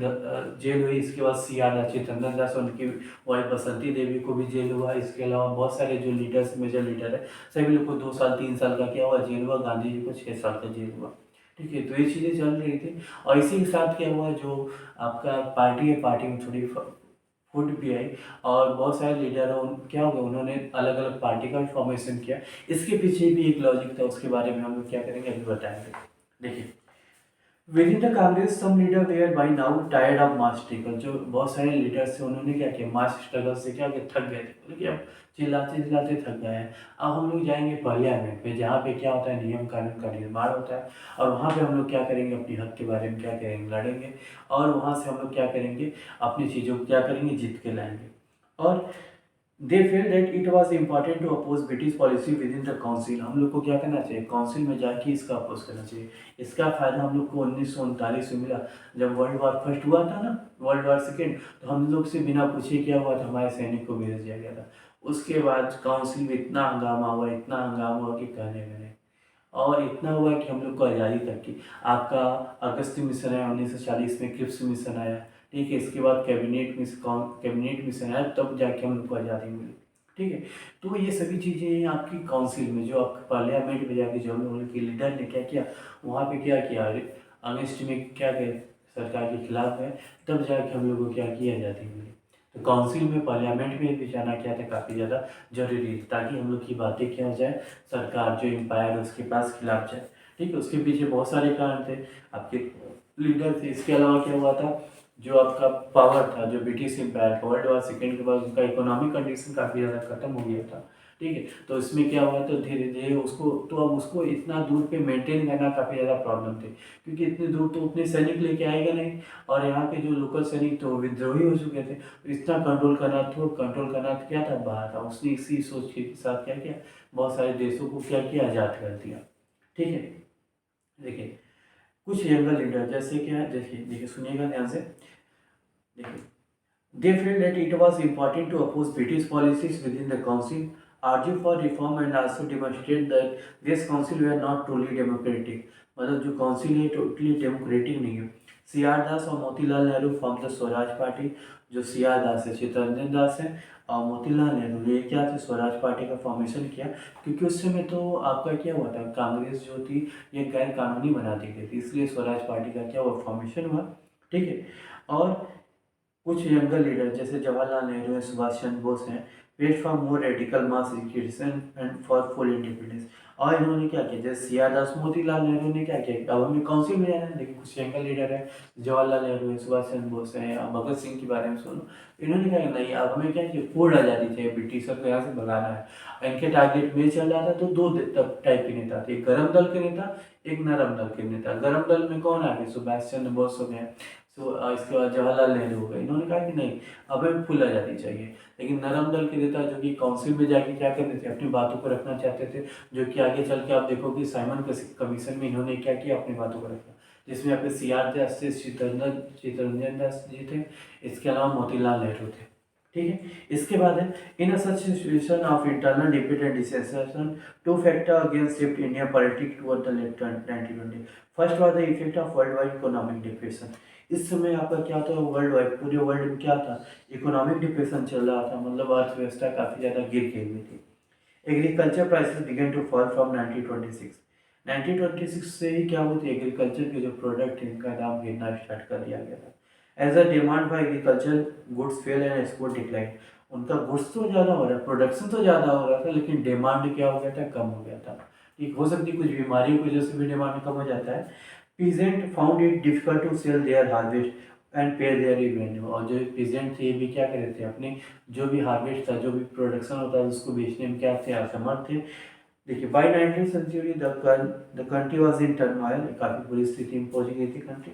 जेल हुई। इसके बाद सी आर दास, चितरंजन दास, उनकी वाइफ बसंती देवी को भी जेल हुआ। इसके अलावा बहुत सारे जो लीडर्स, मेजर लीडर है, सभी लोग को 2 साल 3 साल का क्या हुआ, जेल हुआ। गांधी जी को 6 साल का जेल हुआ। ठीक है, तो ये चीज़ें चल रही थी। और इसी के साथ क्या हुआ, जो आपका पार्टी है, पार्टी में थोड़ी फूट भी आई। और बहुत सारे लीडर हैं, क्या हो गया, उन्होंने अलग अलग पार्टी का फॉर्मेशन किया। इसके पीछे भी एक लॉजिक था, उसके बारे में हम लोग क्या करेंगे अभी बताएंगे। देखिए, within the Congress some leader were by now tired of mass struggle. जो बहुत सारे लीडर्स थे, उन्होंने क्या किया, मास स्ट्रगल से क्या किया, थक गए थे। बोले कि अब चिल्लाते चिल्लाते थक गए हैं, अब हम लोग जाएंगे पार्लियामेंट में, जहाँ पे क्या होता है, नियम कानून का निर्माण होता है। और वहाँ पे हम लोग क्या करेंगे, अपनी हक के बारे में क्या करेंगे, लड़ेंगे। और वहाँ से हम लोग क्या करेंगे, अपनी चीज़ों को क्या करेंगे, जीत के लाएंगे। और they felt that it was important to oppose British policy within the council. हम लोग को क्या करना चाहिए, काउंसिल में जाके इसका अपोज करना चाहिए। इसका फायदा हम लोग को 1939 में मिला, जब वर्ल्ड वॉर फर्स्ट हुआ था ना, वर्ल्ड वॉर सेकेंड, तो हम लोग से बिना पूछे क्या हुआ था, हमारे सैनिक को भेज दिया गया था। उसके बाद काउंसिल में इतना हंगामा हुआ, इतना हंगामा हुआ कि कहने में नहीं। और इतना हुआ कि हम लोग को आज़ादी तक की, आपका अगस्त मिशन आया 1940 में, क्रिप्स मिशन आया। ठीक है, इसके बाद कैबिनेट मिशन आया, तब जाके हम लोग को आज़ादी मिली। ठीक है, तो ये सभी चीज़ें आपकी काउंसिल में, जो आपके पार्लियामेंट में जाके जो हम लोग के लीडर ने क्या किया, वहाँ पे क्या किया, अगेंस्ट में क्या गए, सरकार के खिलाफ गए, तब जाके हम लोग को क्या किया, आज़ादी मिली। तो काउंसिल में, पार्लियामेंट में भी जाना क्या था, काफ़ी ज़्यादा जरूरी है, ताकि हम लोग की बातें क्या हो जाए, सरकार जो एम्पायर है उसके पास खिलाफ जाए। ठीक है, उसके पीछे बहुत सारे कारण थे, आपके लीडर थे। इसके अलावा क्या हुआ था, जो आपका पावर था, जो ब्रिटिश एम्पायर का, वर्ल्ड वॉर सेकेंड के बाद उनका इकोनॉमिक कंडीशन काफ़ी ज़्यादा खत्म हो गया था। ठीक है, तो इसमें क्या हुआ, तो धीरे धीरे उसको, तो अब उसको इतना दूर पे मेंटेन करना काफ़ी ज़्यादा प्रॉब्लम थी, क्योंकि इतनी दूर तो उतने सैनिक लेके आएगा नहीं। और यहाँ के जो लोकल सैनिक थे वो विद्रोही हो चुके थे, तो इतना कंट्रोल करना तो क्या था, बाहर था। उसने इसी सोच के साथ क्या किया, बहुत सारे देशों को क्या किया, आज़ाद कर दिया। ठीक है, देखिए कुछ यंगर लीडर जैसे क्या, देखिए देखिए सुनिएगा ध्यान से। देखिए, they felt that it was important to oppose British policies within the council, argue for reform and also demonstrate that this council were not truly democratic। मतलब जो काउंसिल है टोटली डेमोक्रेटिक नहीं है। सी आर दास और Motilal Nehru form the Swaraj party. जो सी R दास है, चित्तरंजन दास है, और मोतीलाल नेहरू, ये क्या थे, स्वराज पार्टी का फॉर्मेशन किया। क्योंकि उस समय तो आपका क्या हुआ था, कांग्रेस जो थी ये गैर कानूनी बना दी गई थी, इसलिए स्वराज पार्टी का क्या हुआ, फॉर्मेशन हुआ। ठीक है, और कुछ यंगर लीडर जैसे जवाहरलाल नेहरू हैं, सुभाष चंद्र बोस हैं, wait for more radical mass education and for full independence. और इन्होंने क्या किया, जैसे सी आर दास, मोतीलाल नेहरू ने क्या किया, अब हमें काउंसिल में जाना है। देखिए कुछ यंगर लीडर है, जवाहरलाल नेहरू है, सुभाष चंद्र बोस हैं, या भगत सिंह के बारे में सुनो। इन्होंने क्या किया, नहीं अब हमें क्या किया, पूर्ण आज़ादी चाहिए, ब्रिटिशर को यहाँ से भगाना है। इनके टारगेट में चल रहा था, तो दो टाइप के नेता थे, एक गर्म दल के नेता, एक नरम दल के नेता। गर्म दल में कौन आ गए, सुभाष चंद्र बोस हो गए, इसके बाद जवाहरलाल नेहरू हो गए। इन्होंने कहा कि नहीं, अब हमें फुल आज़ादी चाहिए। लेकिन नरम दल के नेता जो कि काउंसिल में जाके क्या करते थे, अपनी बातों को रखना चाहते थे, जो कि आगे चल के आप देखोगे साइमन कमीशन में इन्होंने क्या किया, अपनी बातों को रखा, जिसमें आपके सी आर दास थे, चित्तरंजन दास जी थे, इसके अलावा मोतीलाल नेहरू थे। ठीक है, इसके बाद है, in such situation of internal defeat and dissension, two factor against shift India politics toward the late 1920। First was the effect of world wide economic depression. इस समय आपका क्या था, वर्ल्ड वाइड, पूरे वर्ल्ड में क्या था, इकोनॉमिक डिप्रेशन चल रहा था, मतलब अर्थव्यवस्था काफ़ी ज़्यादा गिर गई हुई थी। Agriculture prices began to fall from 1926। 1926 से ही क्या होती है, एग्रीकल्चर के जो प्रोडक्ट हैं इनका दाम गिरना स्टार्ट कर दिया गया था। As a demand for agriculture goods fell and export decline. उनका गुड्स तो ज़्यादा हो रहा है, प्रोडक्शन तो ज़्यादा हो रहा था, लेकिन डिमांड क्या हो गया था, कम हो गया था। ठीक, हो सकती है कुछ बीमारियों की वजह से भी डिमांड कम हो जाता है। Peasant found it difficult to sell their harvest and pay their revenue. और जो पीजेंट थे ये भी क्या कर रहे थे, अपने जो भी हार्वेस्ट था, जो भी प्रोडक्शन होता है उसको बेचने में क्या थे, असमर्थ थे। देखिए by 19th century the country was in turmoil, काफ़ी बुरी स्थिति में पहुंच गई थी कंट्री।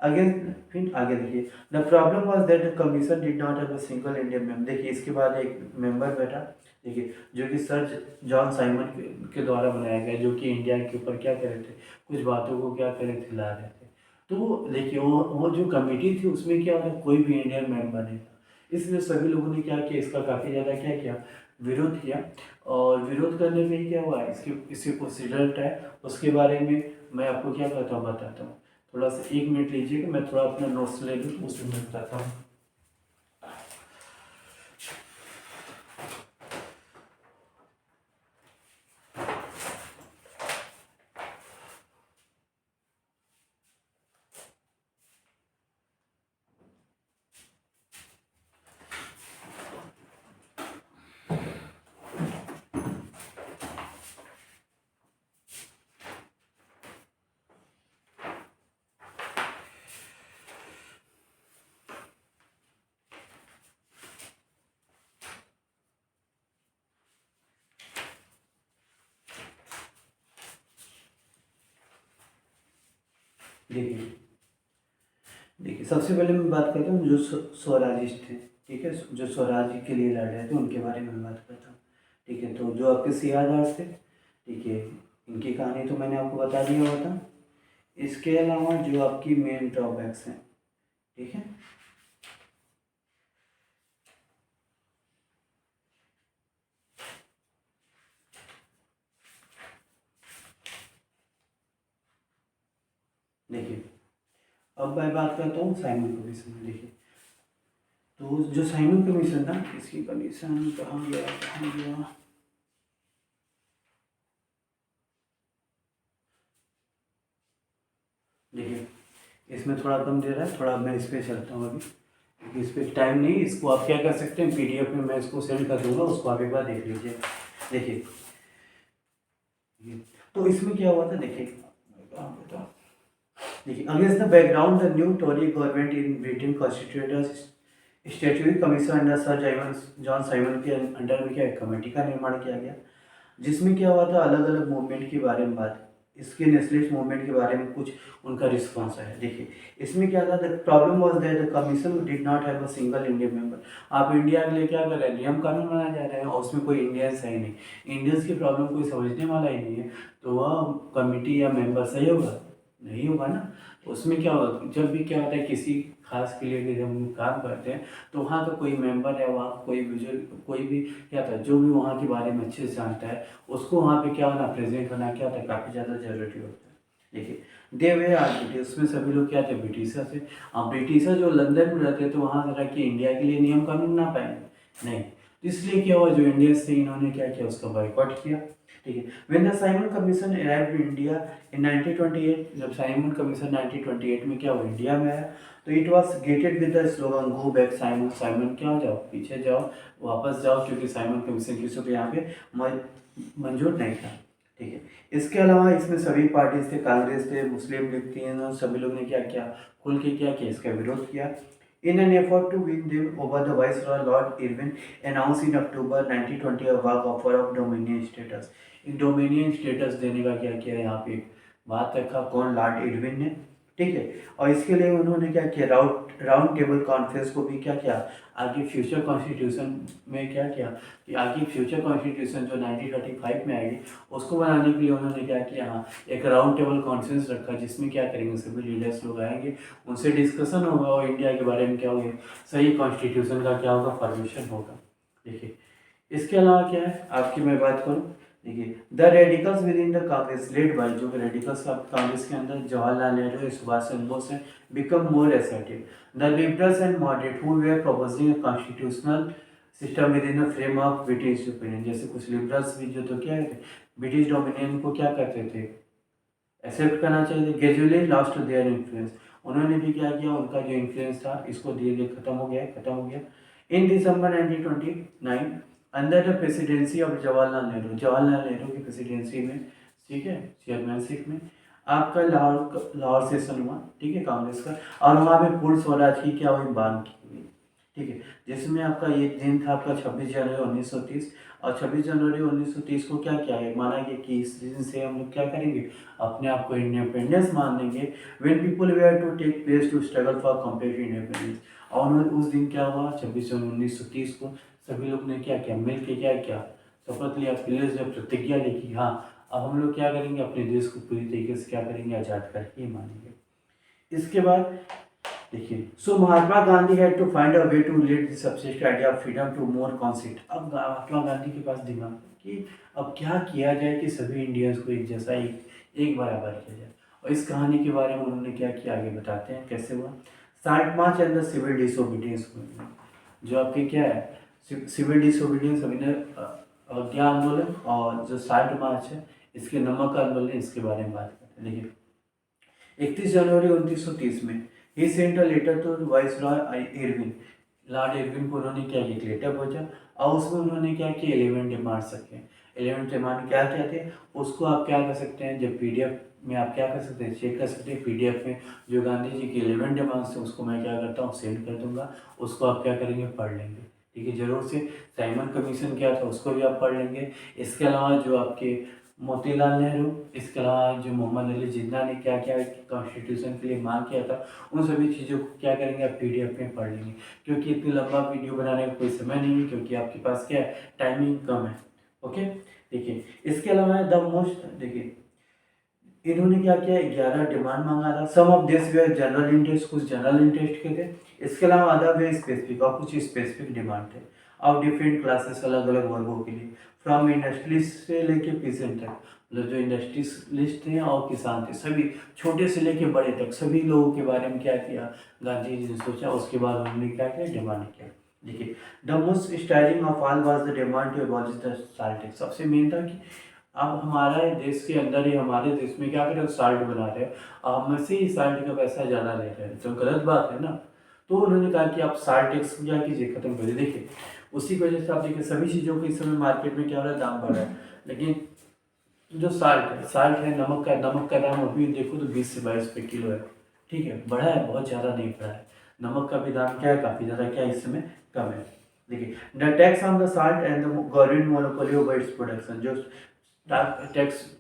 अगेन फिर आगे देखिए, the problem was that the commission did not have a single Indian member. देखिए इसके बाद एक मेंबर बैठा, देखिए जो कि सर जॉन साइमन के द्वारा बनाया गया, जो कि इंडिया के ऊपर क्या कर रहे थे, कुछ बातों को क्या कर रहे थे, ला रहे थे। तो देखिए वो जो कमेटी थी उसमें क्या होता, कोई भी इंडियन मेंबर नहीं था, इसलिए सभी लोगों ने क्या किया, इसका काफ़ी ज़्यादा क्या किया, विरोध किया। और विरोध करने में ही क्या हुआ, इसके इसके कुछ रिजल्ट है, उसके बारे में मैं आपको क्या करता हूँ, बताता हूँ। थोड़ा सा 1 मिनट लीजिएगा, मैं थोड़ा अपना नोट्स ले लूँ तो उसमें मैं बताता हूँ। देखिए देखिए, सबसे पहले मैं बात करता हूँ जो स्वराजिस्ट थे, ठीक है, जो स्वराज्य के लिए लड़ रहे थे उनके बारे में बात करता हूँ। ठीक है, तो जो आपके सियादार थे, ठीक है, इनकी कहानी तो मैंने आपको बता दिया हुआ था। इसके अलावा जो आपकी मेन ड्रॉबैक्स हैं, ठीक है, देखिए अब मैं बात करता हूँ साइमन कमीशन में। देखिए, तो जो साइमन कमीशन था, इसकी कमीशन कहाँ गया कहाँ गया, देखिए इसमें थोड़ा कम दे रहा है, थोड़ा मैं इस पर चलता हूँ अभी, क्योंकि इस पर टाइम नहीं। इसको आप क्या कर सकते हैं, पीडीएफ में मैं इसको सेंड कर दूंगा, उसको आप एक बार देख लीजिए। देखिए तो इसमें क्या हुआ था, देखिए देखिए, against the background the new Tory government in Britain constituted statutory commission under sir John Simon के अंडर में क्या कमेटी का निर्माण किया गया, जिसमें क्या हुआ था, अलग अलग मूवमेंट के बारे में बात, इसके नेशनलिस्ट मूवमेंट के बारे में कुछ उनका रिस्पॉन्स है। देखिए इसमें क्या था, the problem was that the commission did not have a single Indian member. आप इंडिया के लिए क्या कर रहे हैं, नियम कानून बनाया जा रहे हैं और उसमें कोई इंडियंस है ही नहीं, इंडियंस की प्रॉब्लम कोई समझने वाला ही नहीं है, तो वह कमिटी या मेंबर सही होगा, नहीं होगा ना। तो उसमें क्या होगा, जब भी क्या होता है किसी खास के लिए जब हम काम करते हैं, तो वहाँ का कोई मेंबर या वहाँ कोई बुजुर्ग कोई भी क्या था जो भी वहाँ के बारे में अच्छे से जानता है, उसको वहाँ पे क्या होना, प्रेजेंट होना क्या होता है, काफ़ी ज़्यादा जरूरी होता है। देखिए दे वे आर ब्रिटिश, उसमें सभी लोग क्या थे, ब्रिटिशर थे। अब ब्रिटिशर जो लंदन में रहते तो वहाँ रह के इंडिया के लिए नियम कानून ना पाएंगे, नहीं, तो इसलिए क्या हुआ, जो इंडियंस थे इन्होंने क्या किया, उसका बॉयकॉट किया। ठीक है, when the Simon commission arrived in India in 1928, जब साइमन कमीशन 1928 में क्या हुआ, इंडिया में आया, तो it was gated with the slogan go back Simon, Simon क्या हो जाओ, पीछे जाओ, वापस जाओ, क्योंकि साइमन कमीशन किसी को यहाँ पे मंजूर नहीं था। ठीक है, इसके अलावा इसमें सभी पार्टीज थे, कांग्रेस थे, मुस्लिम लीग थी, सभी लोग ने क्या किया, खुल के क्या किया, इसका विरोध किया। In an effort to win them over, the Viceroy Lord Irwin announced in October 1920 a vague offer of Dominion status. In dominion status देने का क्या किया, यहाँ पे एक बात रखा, कौन, लॉर्ड इरविन ने। ठीक है, और इसके लिए उन्होंने क्या किया, राउंड टेबल कॉन्फ्रेंस को भी क्या किया, आगे फ्यूचर कॉन्स्टिट्यूशन में क्या किया, कि आगे फ्यूचर कॉन्स्टिट्यूशन जो 1935 में आएगी उसको बनाने के लिए उन्होंने क्या किया, हाँ, एक राउंड टेबल कॉन्फ्रेंस रखा, जिसमें क्या करेंगे, सभी लीडर्स लोग आएंगे, उनसे डिस्कशन होगा और इंडिया के बारे में क्या होगा, सही कॉन्स्टिट्यूशन का क्या होगा, फॉर्मेशन होगा। देखिए इसके अलावा क्या है, आपकी मैं बात करूँ, देखिए the radicals with in the Congress led by, जो रेडिकल्स कांग्रेस के अंदर जवाहरलाल नेहरू, सुभाष चंद्र बोस हैं, become more assertive, the liberals and moderate who way proposing a constitutional system with in the frame of British opinion, जैसे कुछ लिबरल्स भी जो तो क्या है, ब्रिटिश डोमिनियन को क्या करते थे, एक्सेप्ट करना चाहिए, ग्रेजुअली लॉस्ट देयर इन्फ्लुएंस, उन्होंने भी क्या किया, उनका जो इन्फ्लुएंस था इसको धीरे धीरे खत्म हो गया। इन दिसंबर 1929 under the presidency of Jawaharlal Nehru की प्रेसिडेंसी में, ठीक है, चेयरमैनशिप में आपका लाहौर सेशन हुआ, ठीक है, कांग्रेस का, और वहाँ पे पूर्ण स्वराज की क्या हुई, मांग की हुई। ठीक है, जिसमें आपका ये दिन था आपका 26 जनवरी 1930, और 26 जनवरी 1930 को क्या किया है, माना गया कि इस दिन से हम लोग क्या करेंगे, अपने आप को इंडिपेंडेंस मान लेंगे, when people were to take place to struggle for complete independence. और उस दिन क्या हुआ, 26 जनवरी 1930 को सभी लोग ने क्या किया, मिल के क्या किया, शपथ लिया, प्लेस जब प्रतिज्ञा ली कि हाँ अब हम लोग क्या करेंगे, अपने देश को पूरी तरीके से क्या करेंगे, आज़ाद करके ही मानेंगे। इसके बाद देखिए, so Mahatma Gandhi had to find a way to lead this subsist idea of freedom to more concept. अब महात्मा गांधी के पास दिमाग कि अब क्या किया जाए कि सभी इंडियंस को एक जैसा एक बराबर किया जाए, और इस कहानी के बारे में उन्होंने क्या किया आगे बताते हैं कैसे हुआ। Salt march and the civil disobedience movement, जो आपके क्या है सिविल डिसोबीडियंस अज्ञा आंदोलन और जो साल्ट मार्च है इसके नमक आंदोलन, इसके बारे में बात करते हैं। देखिए 31 जनवरी 1930 में he sent a letter to viceroy Irwin, Lord Irwin को उन्होंने क्या एक लेटर भेजा और उसमें उन्होंने क्या किया 11 डिमांड्स रखे। 11 डिमांड क्या क्या थे उसको आप क्या कर सकते हैं, जब पीडीएफ में आप क्या कर सकते हैं चेक कर सकते हैं। पीडीएफ में जो गांधी जी की 11 डिमांड्स थे उसको मैं क्या करता हूँ सेंड कर दूंगा, उसको आप क्या करेंगे पढ़ लेंगे। ठीक है, जरूर से साइमन कमीशन क्या था उसको भी आप पढ़ लेंगे। इसके अलावा जो आपके मोतीलाल नेहरू, इसके अलावा जो मोहम्मद अली जिन्ना ने क्या क्या कॉन्स्टिट्यूशन के लिए मांग किया था उन सभी चीज़ों को क्या करेंगे आप पीडीएफ में पढ़ लेंगे। क्योंकि इतनी लंबा वीडियो बनाने का कोई समय नहीं है, क्योंकि आपके पास क्या है टाइमिंग कम है। ओके, देखिए इसके अलावा द मोस्ट, देखिए इन्होंने क्या किया 11 डिमांड मांगा था। Some of this were general interest, कुछ जनरल इंटरेस्ट के थे। इसके अलावा अदर वे स्पेसिफिक, और कुछ स्पेसिफिक डिमांड थे ऑफ डिफरेंट क्लासेस, अलग अलग वर्गों के लिए। फ्रॉम इंडस्ट्रियलिस्ट से लेके पीसेंट तक, मतलब जो इंडस्ट्रियलिस्ट थे और किसान थे सभी, छोटे से लेके बड़े तक सभी लोगों के बारे में क्या किया गांधी जी ने सोचा। उसके बाद उन्होंने क्या किया डिमांड किया। देखिए the most styling of all was the demand to abolish the salt tax. सबसे मेन था कि अब हमारे देश के अंदर ही हमारे देश में क्या करें साल्ट बना रहे हैं, हम से ही साल्ट का पैसा ज़्यादा ले रहे हैं, तो गलत बात है ना। तो उन्होंने कहा कि आप साल्ट टैक्स क्या कीजिए खत्म करिए। देखिए उसी की वजह से आप देखिए सभी चीज़ों को इस समय मार्केट में क्या हो रहा है दाम बढ़ रहा है। लेकिन जो साल्ट है नमक का दाम अभी देखो तो 20 से 22 रुपये किलो है। ठीक है, बढ़ा है, बहुत ज़्यादा नहीं बढ़ा है। नमक का भी दाम क्या है काफ़ी ज़्यादा क्या इस समय कम है। देखिए the tax on the salt and the government monopoly over its production, जो टैक्स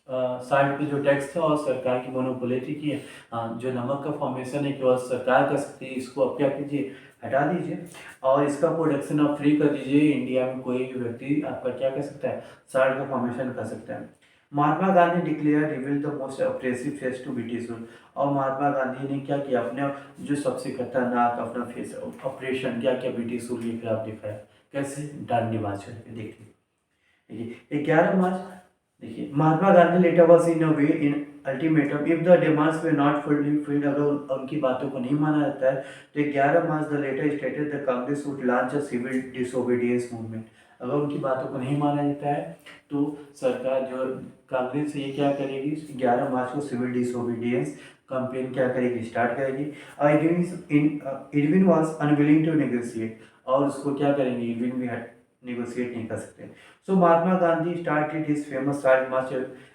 साल्ट पे जो टैक्स था और सरकार की मोनोपोली थी कि जो नमक का फॉर्मेशन है केवल सरकार कर सकती है, इसको आप क्या कीजिए हटा दीजिए और इसका प्रोडक्शन आप फ्री कर दीजिए। इंडिया में कोई भी व्यक्ति आपका क्या कर सकता है साल्ट का फॉर्मेशन कर सकता है। Mahatma Gandhi declare reveal the most oppressive face to British rule, और महात्मा गांधी ने क्या किया अपने जो सबसे खतरनाक अपना फेस ऑपरेशन क्या किया ब्रिटिश रूल के खिलाफ दिखाया। कैसे डांडी मार्च करके। देखिए 11 मार्च, देखिए Mahatma Gandhi letter was in a way in ultimatum if the demands were not fully filled, अगर उनकी बातों को नहीं माना जाता है तो 11 मार्च the letter stated the Congress would launch a civil disobedience movement. अगर उनकी बातों को नहीं माना जाता है तो सरकार जो कांग्रेस ये क्या करेगी 11 मार्च को सिविल डिसोबीडियंस कैंपेन क्या करेगी स्टार्ट करेगी। Irwin was unwilling to negotiate, और उसको क्या करेंगे इरविन भी नेगोशिएट नहीं कर सकते। So Mahatma Gandhi started his famous salt march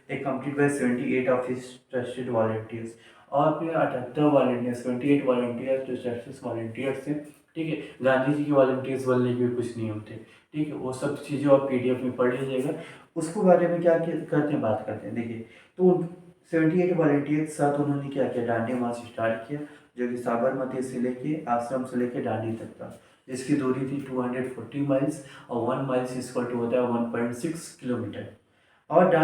accompanied by 78 of his trusted volunteers, और फिर 78 वॉलंटियर्स 78 वॉलंटियर्स जो ट्रस्टेड वॉलंटियर्स थे। ठीक है, गांधी जी के वॉलंटियर्स बनने के भी कुछ नियम थे। ठीक है, वो सब चीज़ें आप पीडीएफ में पढ़ लीजिएगा, उसको बारे में क्या करते हैं बात करते हैं। देखिए तो 78 वॉलंटियर्स के साथ उन्होंने क्या किया डांडी मार्च स्टार्ट किया, जो कि साबरमती से लेके आश्रम से लेके दांडी तक था, जिसकी दूरी थी 240 माइल्स और 1 माइल्स इक्वल टू होता है 1.6 किलोमीटर। और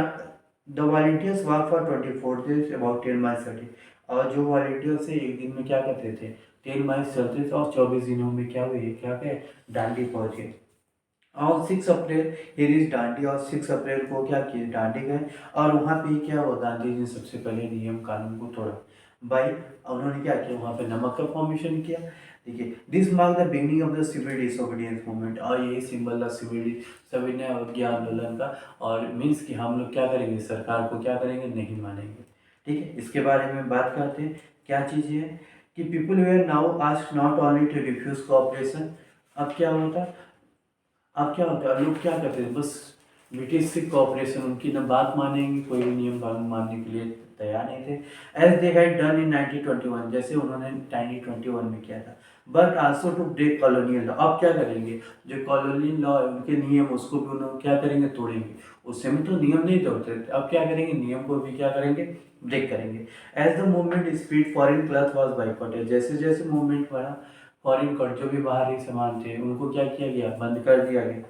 the volunteers work for 24 days about 10 miles a day, और जो वॉलंटियर्स से एक दिन में क्या करते थे 10 माइल्स चलते थे और 24 दिनों में क्या हुए क्या गए दांडी पहुँचे। और 6 अप्रैल ये रीच दांडी, और 6 अप्रैल को क्या किए दांडी गए, और वहाँ पे क्या हुआ गांधी जी ने सबसे पहले नियम कानून को तोड़ा भाई। उन्होंने क्या किया वहाँ पे नमक का फॉर्मेशन किया। देखिए this mark the beginning of the civil disobedience movement, और यही सिंबल था सिविल सविनय अवज्ञा आंदोलन का। और मीन्स कि हम लोग क्या करेंगे सरकार को क्या करेंगे नहीं मानेंगे। ठीक है, इसके बारे में बात करते हैं क्या चीज़ है कि people were now ask not only to refuse cooperation. अब क्या होता अब क्या होता है लोग क्या करते हैं बस ब्रिटिश से कोऑपरेशन, उनकी न बात मानेंगे, कोई भी नियम कानून मानने के लिए तैयार नहीं थे। As they had done in 1921, जैसे उन्होंने 1921 में किया था। But also to break colonial law, अब क्या करेंगे जो कॉलोनियल लॉ है उनके नियम उसको भी उन्होंने क्या करेंगे तोड़ेंगे। उस समय तो नियम नहीं तोड़ते थे, अब क्या करेंगे नियम को भी क्या करेंगे ब्रेक करेंगे। As the movement spread foreign cloth was boycotted, जैसे जैसे मूवमेंट बढ़ा फॉरेन कट जो भी बाहरी सामान थे उनको क्या किया गया बंद कर दिया गया।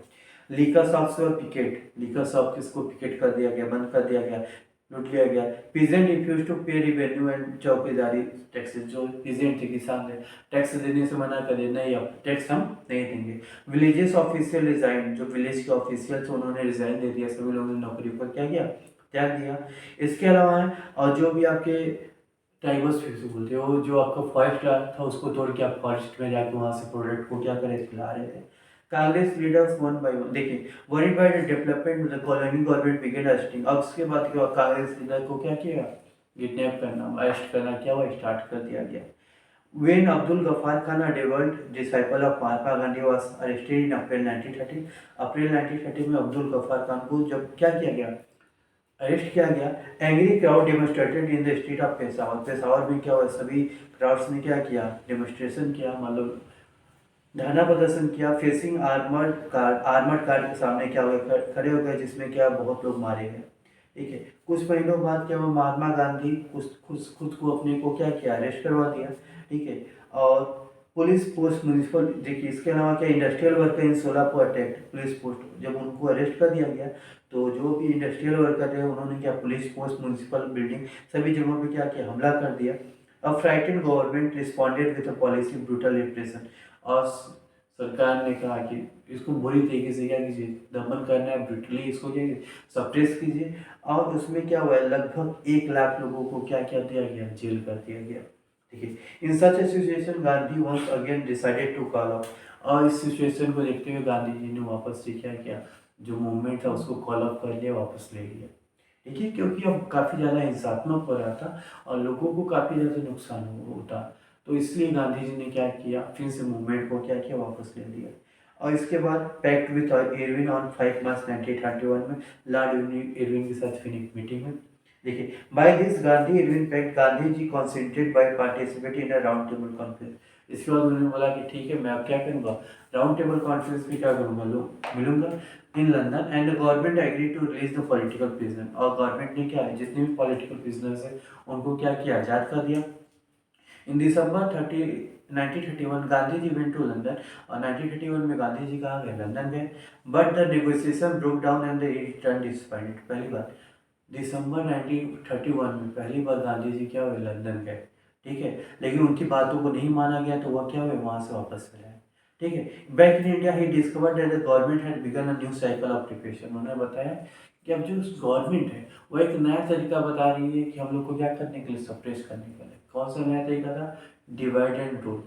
लीकर शॉप्स और पिकेट, लीकर शॉप किसको पिकेट कर दिया गया बंद कर दिया गया लूट लिया गया। पीजेंट रिफ्यूज टू पे रिवेन्यू एंड चौकीदारी टैक्सेस, जो पीजेंट थे किसान थे टैक्स देने से मना कर दिया नहीं अब टैक्स हम नहीं देंगे। विलेजेस ऑफिशियल रिजाइन, जो विलेज के ऑफिशियल थे उन्होंने रिजाइन दे दिया, सभी लोगों ने नौकरी पर क्या किया त्याग दिया। इसके अलावा है और जो भी आपके ट्राइबल्स फिर से बोलते हो, जो आपका फॉरेस्ट था उसको तोड़ के आप फॉरेस्ट में जाके वहाँ से प्रोडक्ट को क्या करे खिला रहे थे। Congress leaders one by one देखिए worried by the development the colony government began arresting. अब उसके बाद क्या कांग्रेस लीडर को क्या किया, किडनैप करना अरेस्ट करना क्या हुआ स्टार्ट कर दिया गया। When Abdul Ghaffar Khan, a devout disciple of Mahatma Gandhi, was arrested in April 1930, अप्रैल 1930 में अब्दुल गफ्फार खान को जब क्या किया गया, अरेस्ट किया गया। Angry crowd demonstrated in the street of Peshawar. Peshawar में क्या हुआ, सभी क्राउड्स ने क्या किया, डेमोन्स्ट्रेशन किया, मतलब धरना प्रदर्शन किया। फेसिंग आर्मर्ड कार के सामने क्या हुआ, खड़े हो गए, जिसमें क्या बहुत लोग मारे गए। ठीक है, कुछ महीनों बाद क्या हुआ, महात्मा गांधी खुद को अपने को क्या किया, अरेस्ट करवा दिया। ठीक है, और पुलिस पोस्ट म्यूनिसिपल देखिए, इसके अलावा क्या industrial worker in Solapur attack police post, जब उनको अरेस्ट कर दिया गया तो जो भी इंडस्ट्रियल वर्कर थे उन्होंने क्या पुलिस पोस्ट म्यूनिसिपल बिल्डिंग सभी जगहों पे क्या किया, हमला कर दिया। अब frightened government responded with a policy brutal repression. और सरकार ने कहा कि इसको बुरी तरीके से क्या कीजिए, दमन करना है, ब्रूटली इसको क्या सप्रेस कीजिए। और उसमें क्या हुआ, लगभग 1 लाख लोगों को क्या क्या दिया गया, जेल कर दिया गया। ठीक है, in such a situation Gandhi once again decided to call off. और इस सिचुएशन को देखते हुए गांधी जी ने वापस से क्या किया, जो मूवमेंट था उसको कॉल ऑफ कर लिया, वापस ले लिया। ठीक है, क्योंकि अब काफ़ी ज़्यादा हिंसात्मक हो रहा था और लोगों को काफ़ी ज़्यादा नुकसान होता, तो इसलिए गांधी जी ने क्या किया, फिर से मूवमेंट को क्या किया, वापस ले लिया। और इसके बाद पैक्ट विथ इरविन ऑन 5 मार्च 1931 में लॉर्ड इरविन के साथ फिर एक मीटिंग में। देखिए, by this Gandhi Irwin pact Gandhi ji concentrate by participate in a round table conference. इसके बाद उन्होंने बोला कि ठीक है, मैं अब क्या करूँगा, राउंड टेबल कॉन्फ्रेंस में क्या करूँगा, लोग मिलूंगा in London. And government agree to release the political prisoner. और गवर्नमेंट ने क्या है, जितने भी पॉलिटिकल प्रिजनर्स है उनको क्या किया, आज़ाद कर दिया। In December 1931 Gandhi ji went to London. और 1931 में गांधी जी कहाँ गए, लंदन गए। But the negotiation broke down and they return disappointed. पहली बार दिसंबर 1931 में पहली बार गांधी जी क्या हुए, लंदन गए। ठीक है, लेकिन उनकी बातों को नहीं माना गया तो वह क्या हुए, वहाँ से वापस चले आए। ठीक है, back in India he discovered that the government had begun a new cycle of depression. उन्होंने बताया कि अब जो गवर्नमेंट है वो एक नया तरीका बता रही है कि हम लोग को क्या करने के लिए, सप्रेस करने के लिए। कौन सा नया तरीका था, डिवाइड एंड रूल।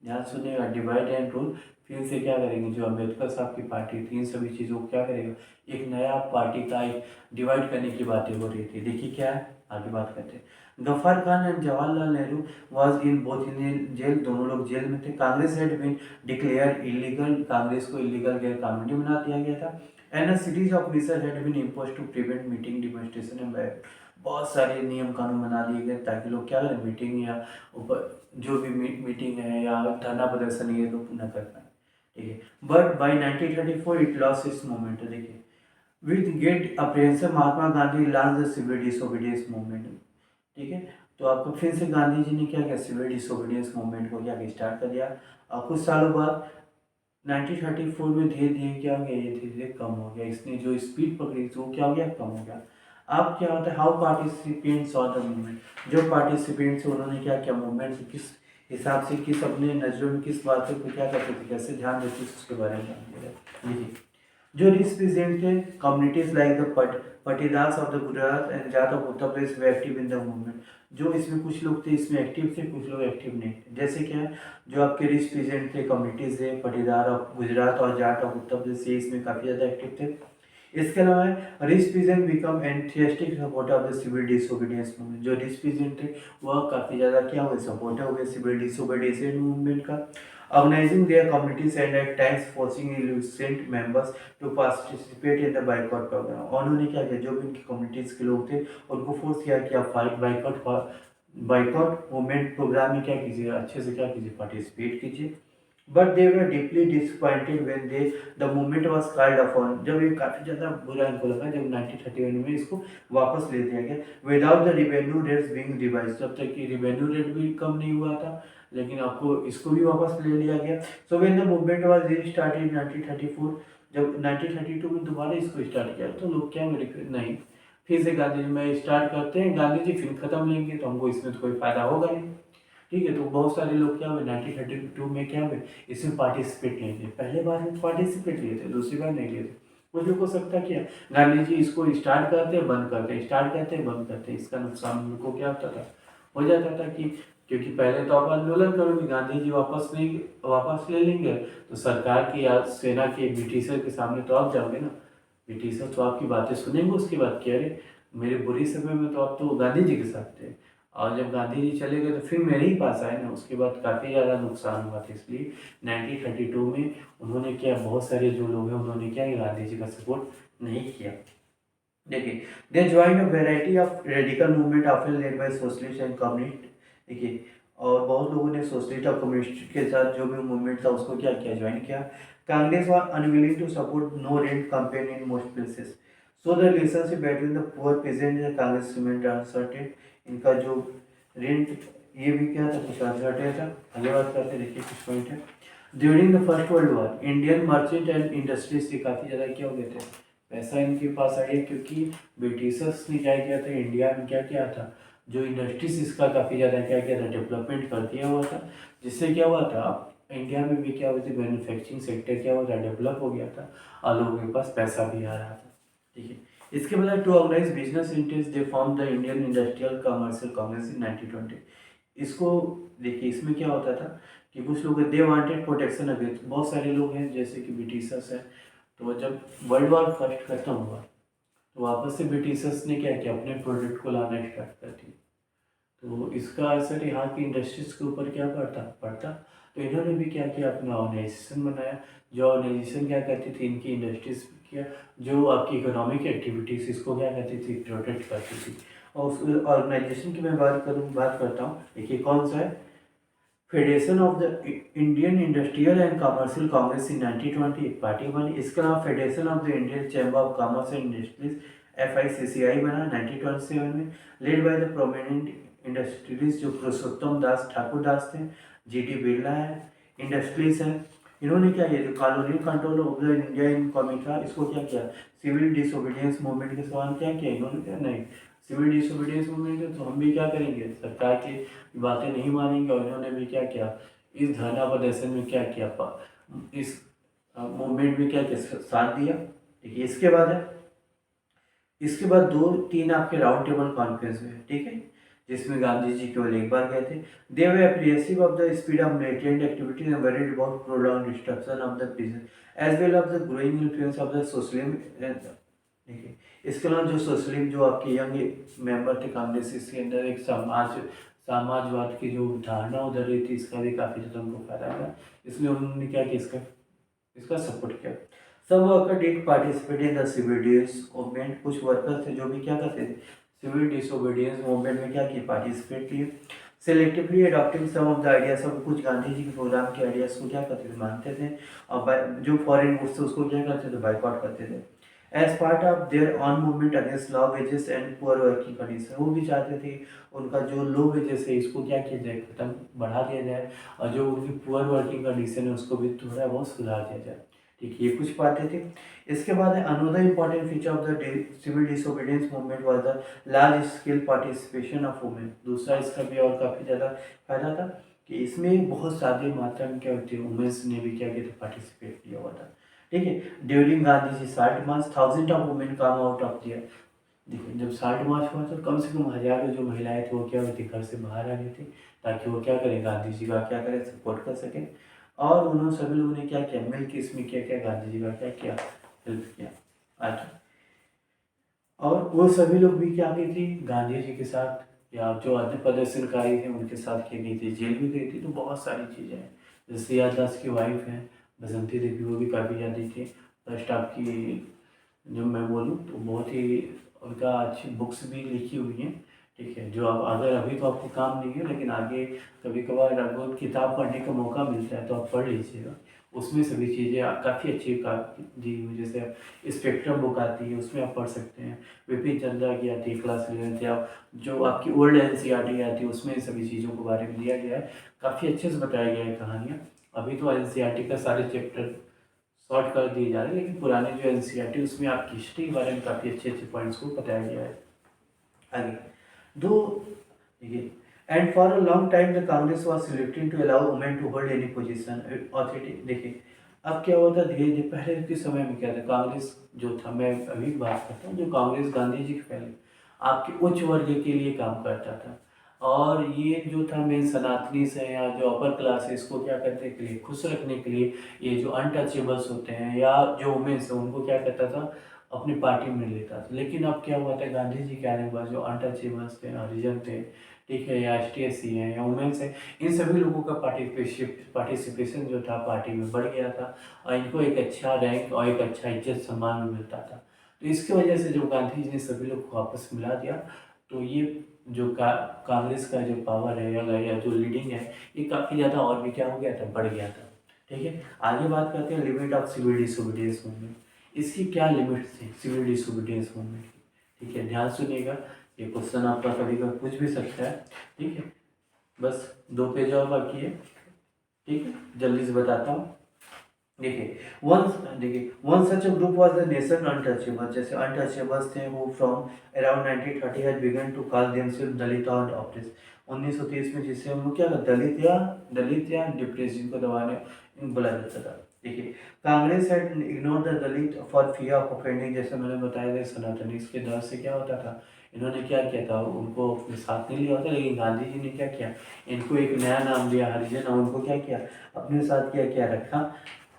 ध्यान सुनिएगा, डिवाइड एंड रूल। फिर से क्या करेंगे, जो अम्बेडकर साहब की पार्टी थी, इन सभी चीज़ों को क्या करेगा, एक नया पार्टी का एक डिवाइड करने की बातें हो रही थी। देखिए क्या है, आगे बात करते हैं। Ghaffar Khan and Jawaharlal Nehru was in both in jail, दोनों लोग जेल में थे। Congress had been declare illegal, Congress को इलीगल गैर कानूनी बना दिया गया था। And a series of measures had been imposed to prevent meeting, demonstration and riot। बहुत सारे नियम कानून बना दिए गए ताकि लोग क्या करें, मीटिंग या ऊपर जो भी मीटिंग है या धरना प्रदर्शन ये लोग न कर पाए। ठीक है, but by 1934 it lost its moment. देखिए, with great apprehension Mahatma Gandhi launch the civil disobedience movement. ठीक है, तो आपको फिर से गांधी जी ने क्या किया, सिविल डिसोबीडियंस मूवमेंट को क्या स्टार्ट कर दिया। और कुछ सालों बाद 1934 में धीरे धीरे क्या हो गया, ये धीरे धीरे कम हो गया। इसने जो स्पीड पकड़ी थी वो क्या हो गया, कम हो गया। अब क्या होता है, how participants of the movement, जो पार्टिसिपेंट्स उन्होंने क्या किया, मूवमेंट को किस हिसाब से, किस अपने नजरों में किस बात को क्या करते थे, कैसे ध्यान देते थे, उसके बारे में जानते थे। देखिए, जो represented communities like the Patidars of the Gujarat and Jat of Uttar Pradesh were active in the movement. जो इसमें कुछ लोग थे इसमें एक्टिव थे, कुछ लोग एक्टिव नहीं थे। जैसे क्या, जो आपके रिप्रेजेंट थे कम्युनिटीज थे, पटीदार ऑफ गुजरात और जाट ऑफ उत्तर प्रदेश, ये इसमें काफ़ी ज़्यादा एक्टिव थे। इसके अलावा represent become enthusiastic supporter of the civil disobedience movement. जो रिप्रेजेंट थे वह काफ़ी ज़्यादा क्या हुए, सपोर्टर हुए सिविल डिसोबीडियंस मूवमेंट का। Organising their communities and at times forcing reluctant members to participate in the boycott programme. उन्होंने क्या किया, जो भी उनकी कम्युनिटीज के लोग थे उनको फोर्स किया कि आप बाइकआउट मूवमेंट प्रोग्राम में क्या कीजिए, अच्छे से क्या कीजिए, पार्टिसिपेट कीजिए। But they were deeply disappointed when they the movement was called upon. जब ये काफ़ी ज़्यादा बुरा इनको लगा जब 1931 में इसको वापस ले दिया गया, without the revenue rates being revised. जब तक कि रिवेन्यू रेट भी कम नहीं हुआ था, लेकिन आपको इसको भी वापस ले लिया गया। So when the movement was restarted 1934, जब 1932 में दोबारा इसको स्टार्ट किया तो लोग क्या मेरे नहीं, फिर से गांधी जी में स्टार्ट करते हैं, गांधी जी फिर खत्म लेंगे तो हमको इसमें तो कोई फायदा होगा नहीं। ठीक है, तो बहुत सारे लोग क्या हुए 1932 में क्या हुए, इसमें पार्टिसिपेट नहीं किए। पहले बार में पार्टिसिपेट लिए थे, दूसरी बार नहीं लिए थे। कुछ लोग को सकता क्या, गांधी जी इसको स्टार्ट करते बंद करते, स्टार्ट करते बंद करते, इसका नुकसान उनको क्या होता था, हो जाता था कि क्योंकि पहले तो आप आंदोलन करोगे, गांधी जी वापस ले लेंगे, तो सरकार की या सेना के ब्रिटिशर के सामने तो आप जाओगे ना, ब्रिटिशर तो आपकी बातें सुनेंगे, उसके बाद कह रहे मेरे बुरी समय में तो आप तो गांधी जी के साथ थे, और जब गांधी जी चले गए तो फिर मेरे ही पास आए ना, उसके बाद काफ़ी ज़्यादा नुकसान हुआ था। इसलिए 1932 में उन्होंने क्या, बहुत सारे जो लोग हैं उन्होंने क्या, गांधी जी का सपोर्ट नहीं किया। देखिए, they join a variety of radical movement often led by socialist and communist. देखिए, और बहुत लोगों ने सोशलिस्ट और कम्युनिस्ट के साथ जो भी मूवमेंट था उसको क्या किया, ज्वाइन किया। Congress was unwilling to support no rent campaign in most places, so the relationship between the poor peasant and Congress remained uncertain. इनका जो रेंट, ये भी क्या था, कुछ अनसर्टेन था। आगे बात करते, देखिए कुछ पॉइंट है। During the first world war Indian merchant and industries से काफ़ी ज़्यादा क्या हो गए थे, पैसा इनके पास आ गया, क्योंकि ब्रिटिशर्स ने क्या किया था, इंडिया में क्या किया था, जो इंडस्ट्रीज इसका काफ़ी ज़्यादा क्या किया था, डेवलपमेंट कर दिया हुआ था, जिससे क्या हुआ था, इंडिया में भी क्या हुआ था, मैन्युफैक्चरिंग सेक्टर क्या हुआ था, डेवलप हो गया था, और लोगों के पास पैसा भी आ रहा था। ठीक है, इसके बाद to organise business interest they form the Indian industrial commercial Congress in 1920। इसको देखिए, इसमें क्या होता था कि कुछ लोग दे वांटेड प्रोटेक्शन अगेंस्ट, बहुत सारे लोग हैं जैसे कि ब्रिटिशर्स हैं, तो जब वर्ल्ड वॉर फर्स्ट खत्म हुआ तो वापस से ब्रिटिशर्स ने क्या किया, अपने प्रोडक्ट को लाना स्टार्ट कर दिया, तो इसका असर यहाँ की इंडस्ट्रीज के ऊपर क्या पड़ता। तो इन्होंने भी क्या किया, अपना ऑर्गेनाइजेशन बनाया, जो ऑर्गेनाइजेशन क्या करती थी, इनकी इंडस्ट्रीज क्या, जो आपकी इकोनॉमिक एक्टिविटीज़, इसको क्या करती थी, प्रोटेक्ट करती थी। और उस ऑर्गेनाइजेशन की मैं बात करता हूँ, देखिए कौन सा है, federation of the Indian industrial and commercial Congress in 1920 एक पार्टी बनी। इसके अलावा federation of the Indian chamber of commerce and industries FICCI बना 1927 में, led by the prominent industrialist जो पुरुषोत्तम दास ठाकुर दास थे, GT बिरला है, इंडस्ट्रीज है। इन्होंने क्या किया, जो colonial control of the India in economy, इसको क्या किया, सिविल डिसोबीडियंस मूवमेंट के सवाल क्या किया इन्होंने, क्या नहीं, सिविल डिसोबीडियंस मूवमेंट है तो हम भी क्या करेंगे, सरकार की बातें नहीं मानेंगे, और इन्होंने भी क्या किया, इस धरना प्रदर्शन में क्या किया, इस मूवमेंट में क्या किया, साथ दिया। देखिए इसके बाद 2-3 आपके राउंड टेबल कॉन्फ्रेंस हुए, ठीक है, जिसमें गांधी जी केवल एक बार गए थे। They were apprehensive of the speed of militant activities and worried about prolonged destruction of the peace as well of the growing influence of the socialism. देखिए, इसके अलावा जो सोशलिज्म, जो आपके यंग मेंबर थे कांग्रेस, इसके अंदर एक समाजवाद की जो धारणा उधर रही थी, इसका भी काफ़ी ज़्यादा उनको फायदा मिला, इसलिए उन्होंने क्या किया, इसका सपोर्ट किया। Some worker did participate in the civil disobedience movement. कुछ वर्कर थे जो भी क्या करते थे, सिविल डिसोबीडियंस मूवमेंट में क्या किए, पार्टिसिपेट किए। Selectively adopting some of the ideas, सब कुछ गांधी जी के प्रोग्राम के आइडियाज को क्या करते थे, मानते थे, और जो फॉरेन गुड्स थे उसको क्या करते थे, बाइकआउट करते थे। As part of their own movement against low wages and poor working condition, वो भी चाहते थे उनका जो लो वेजेस है इसको क्या किया जाए, खत्म, बढ़ा दिया जाए, और जो उनकी पुअर वर्किंग कंडीशन है उसको भी थोड़ा बहुत सुधार दिया जाए। ठीक, ये कुछ बातें थी। इसके बाद another important feature of the civil disobedience movement was the large scale participation of women. दूसरा इसका भी और काफ़ी ज़्यादा फायदा था कि इसमें बहुत ज़्यादा मात्रा में क्या होती है, वुमेन्स ने भी क्या किया था, पार्टिसिपेट किया हुआ था। ठीक है, during Gandhi ji 60 march 1000 of women come out of their. देखिए, जब 60 मार्च हुआ तो कम से कम हजारों जो महिलाएं थी वो क्या होती, घर से बाहर आ गई थी, ताकि वो क्या करें, गांधी जी का क्या करें, सपोर्ट कर सकें। और उन्होंने सभी लोगों ने क्या किया, मिलकर इसमें क्या किया, गांधी जी का क्या किया, हेल्प किया। अच्छा, और वो सभी लोग भी क्या गई थी, गांधी जी के साथ, या जो अन्य प्रदर्शनकारी थे उनके साथ क्या गई थी, जेल भी गई थी। तो बहुत सारी चीज़ें हैं, जैसे याददाश्त की वाइफ हैं बसंती देवी, वो भी काफ़ी ज़्यादा थी। फर्स्ट आपकी जो मैं बोलूँ तो बहुत ही उनका अच्छी बुक्स भी लिखी हुई हैं। ठीक है, जो आप अगर अभी तो आपको काम नहीं है, लेकिन आगे कभी कभार आपको किताब पढ़ने का मौका मिलता है तो आप पढ़ लीजिएगा। उसमें सभी चीज़ें काफ़ी अच्छी दी हुई, जैसे स्पेक्ट्रम बुक आती है उसमें आप पढ़ सकते हैं, विपिन चंद्रा की आती है क्लास 11 या जो आपकी ओल्ड NCERT आती है उसमें सभी चीज़ों के बारे में दिया गया है, काफ़ी अच्छे से बताया गया है कहानियाँ। अभी तो NCERT का सारे चैप्टर शॉर्ट कर दिए जा रहे हैं, लेकिन पुराने जो NCERT उसमें आपकी हिस्ट्री के बारे में काफ़ी अच्छे अच्छे पॉइंट्स को बताया गया है। आगे दो, देखिए, and for a long time the Congress was reluctant to allow women to hold any position authority. देखिए, अब क्या हुआ था धीरे धीरे, पहले के समय में क्या था, कांग्रेस जो था, मैं अभी बात करता हूँ, जो कांग्रेस गांधी जी के पहले आपके उच्च वर्ग के लिए काम करता था। और ये जो था मेन सनातनी से या जो अपर क्लास है, इसको क्या करने के लिए, खुश रखने के लिए, ये जो अनटचेबल्स होते हैं या जो वुमेन्स है उनको क्या करता था, अपनी पार्टी में लेता था। लेकिन अब क्या हुआ था, गांधी जी के आने के बाद जो अनटचेबल्स थे, हरिजन थे, ठीक है, या ST SC हैं या वुमेन्स हैं, इन सभी लोगों का पार्टिसिपेशन जो था पार्टी में बढ़ गया था, और इनको एक अच्छा रैंक और एक अच्छा इज्जत सम्मान भी मिलता था। तो इसकी वजह से जो गांधी जी ने सभी लोग को आपस में मिला दिया, तो ये जो कांग्रेस का जो पावर है या जो लीडिंग है, ये काफ़ी ज़्यादा और भी क्या हो गया था, बढ़ गया था। ठीक है, आगे बात करते हैं limit of civil disobedience movement. इसकी क्या लिमिट थी सिविल डिसोबीडियंस मूवमेंट की? ठीक है, ध्यान सुनिएगा, ये क्वेश्चन आपका कभी कभी पूछ भी सकता है। ठीक है, बस 2 पेज और बाकी है। ठीक है, जल्दी से बताता हूँ। देखिए one such a group was the nation untouchable, जैसे अनटचेबल्स थे वो from around 1930 had begun to call themself Dalit और ऑप्रेस। 1930 में जिसे हम लोग क्या दलित या डिप्रेस जिनको दबाने बोला जाता था। देखिए, Congress had ignore the Dalit for fear of offending, जैसे मैंने बताया था सनातनी, इसके डर से क्या होता था, इन्होंने क्या किया था, उनको अपने साथ नहीं लिया होता, लेकिन गांधी जी ने क्या किया, इनको एक नया नाम दिया हरिजन, और उनको क्या किया, अपने साथ क्या क्या रखा।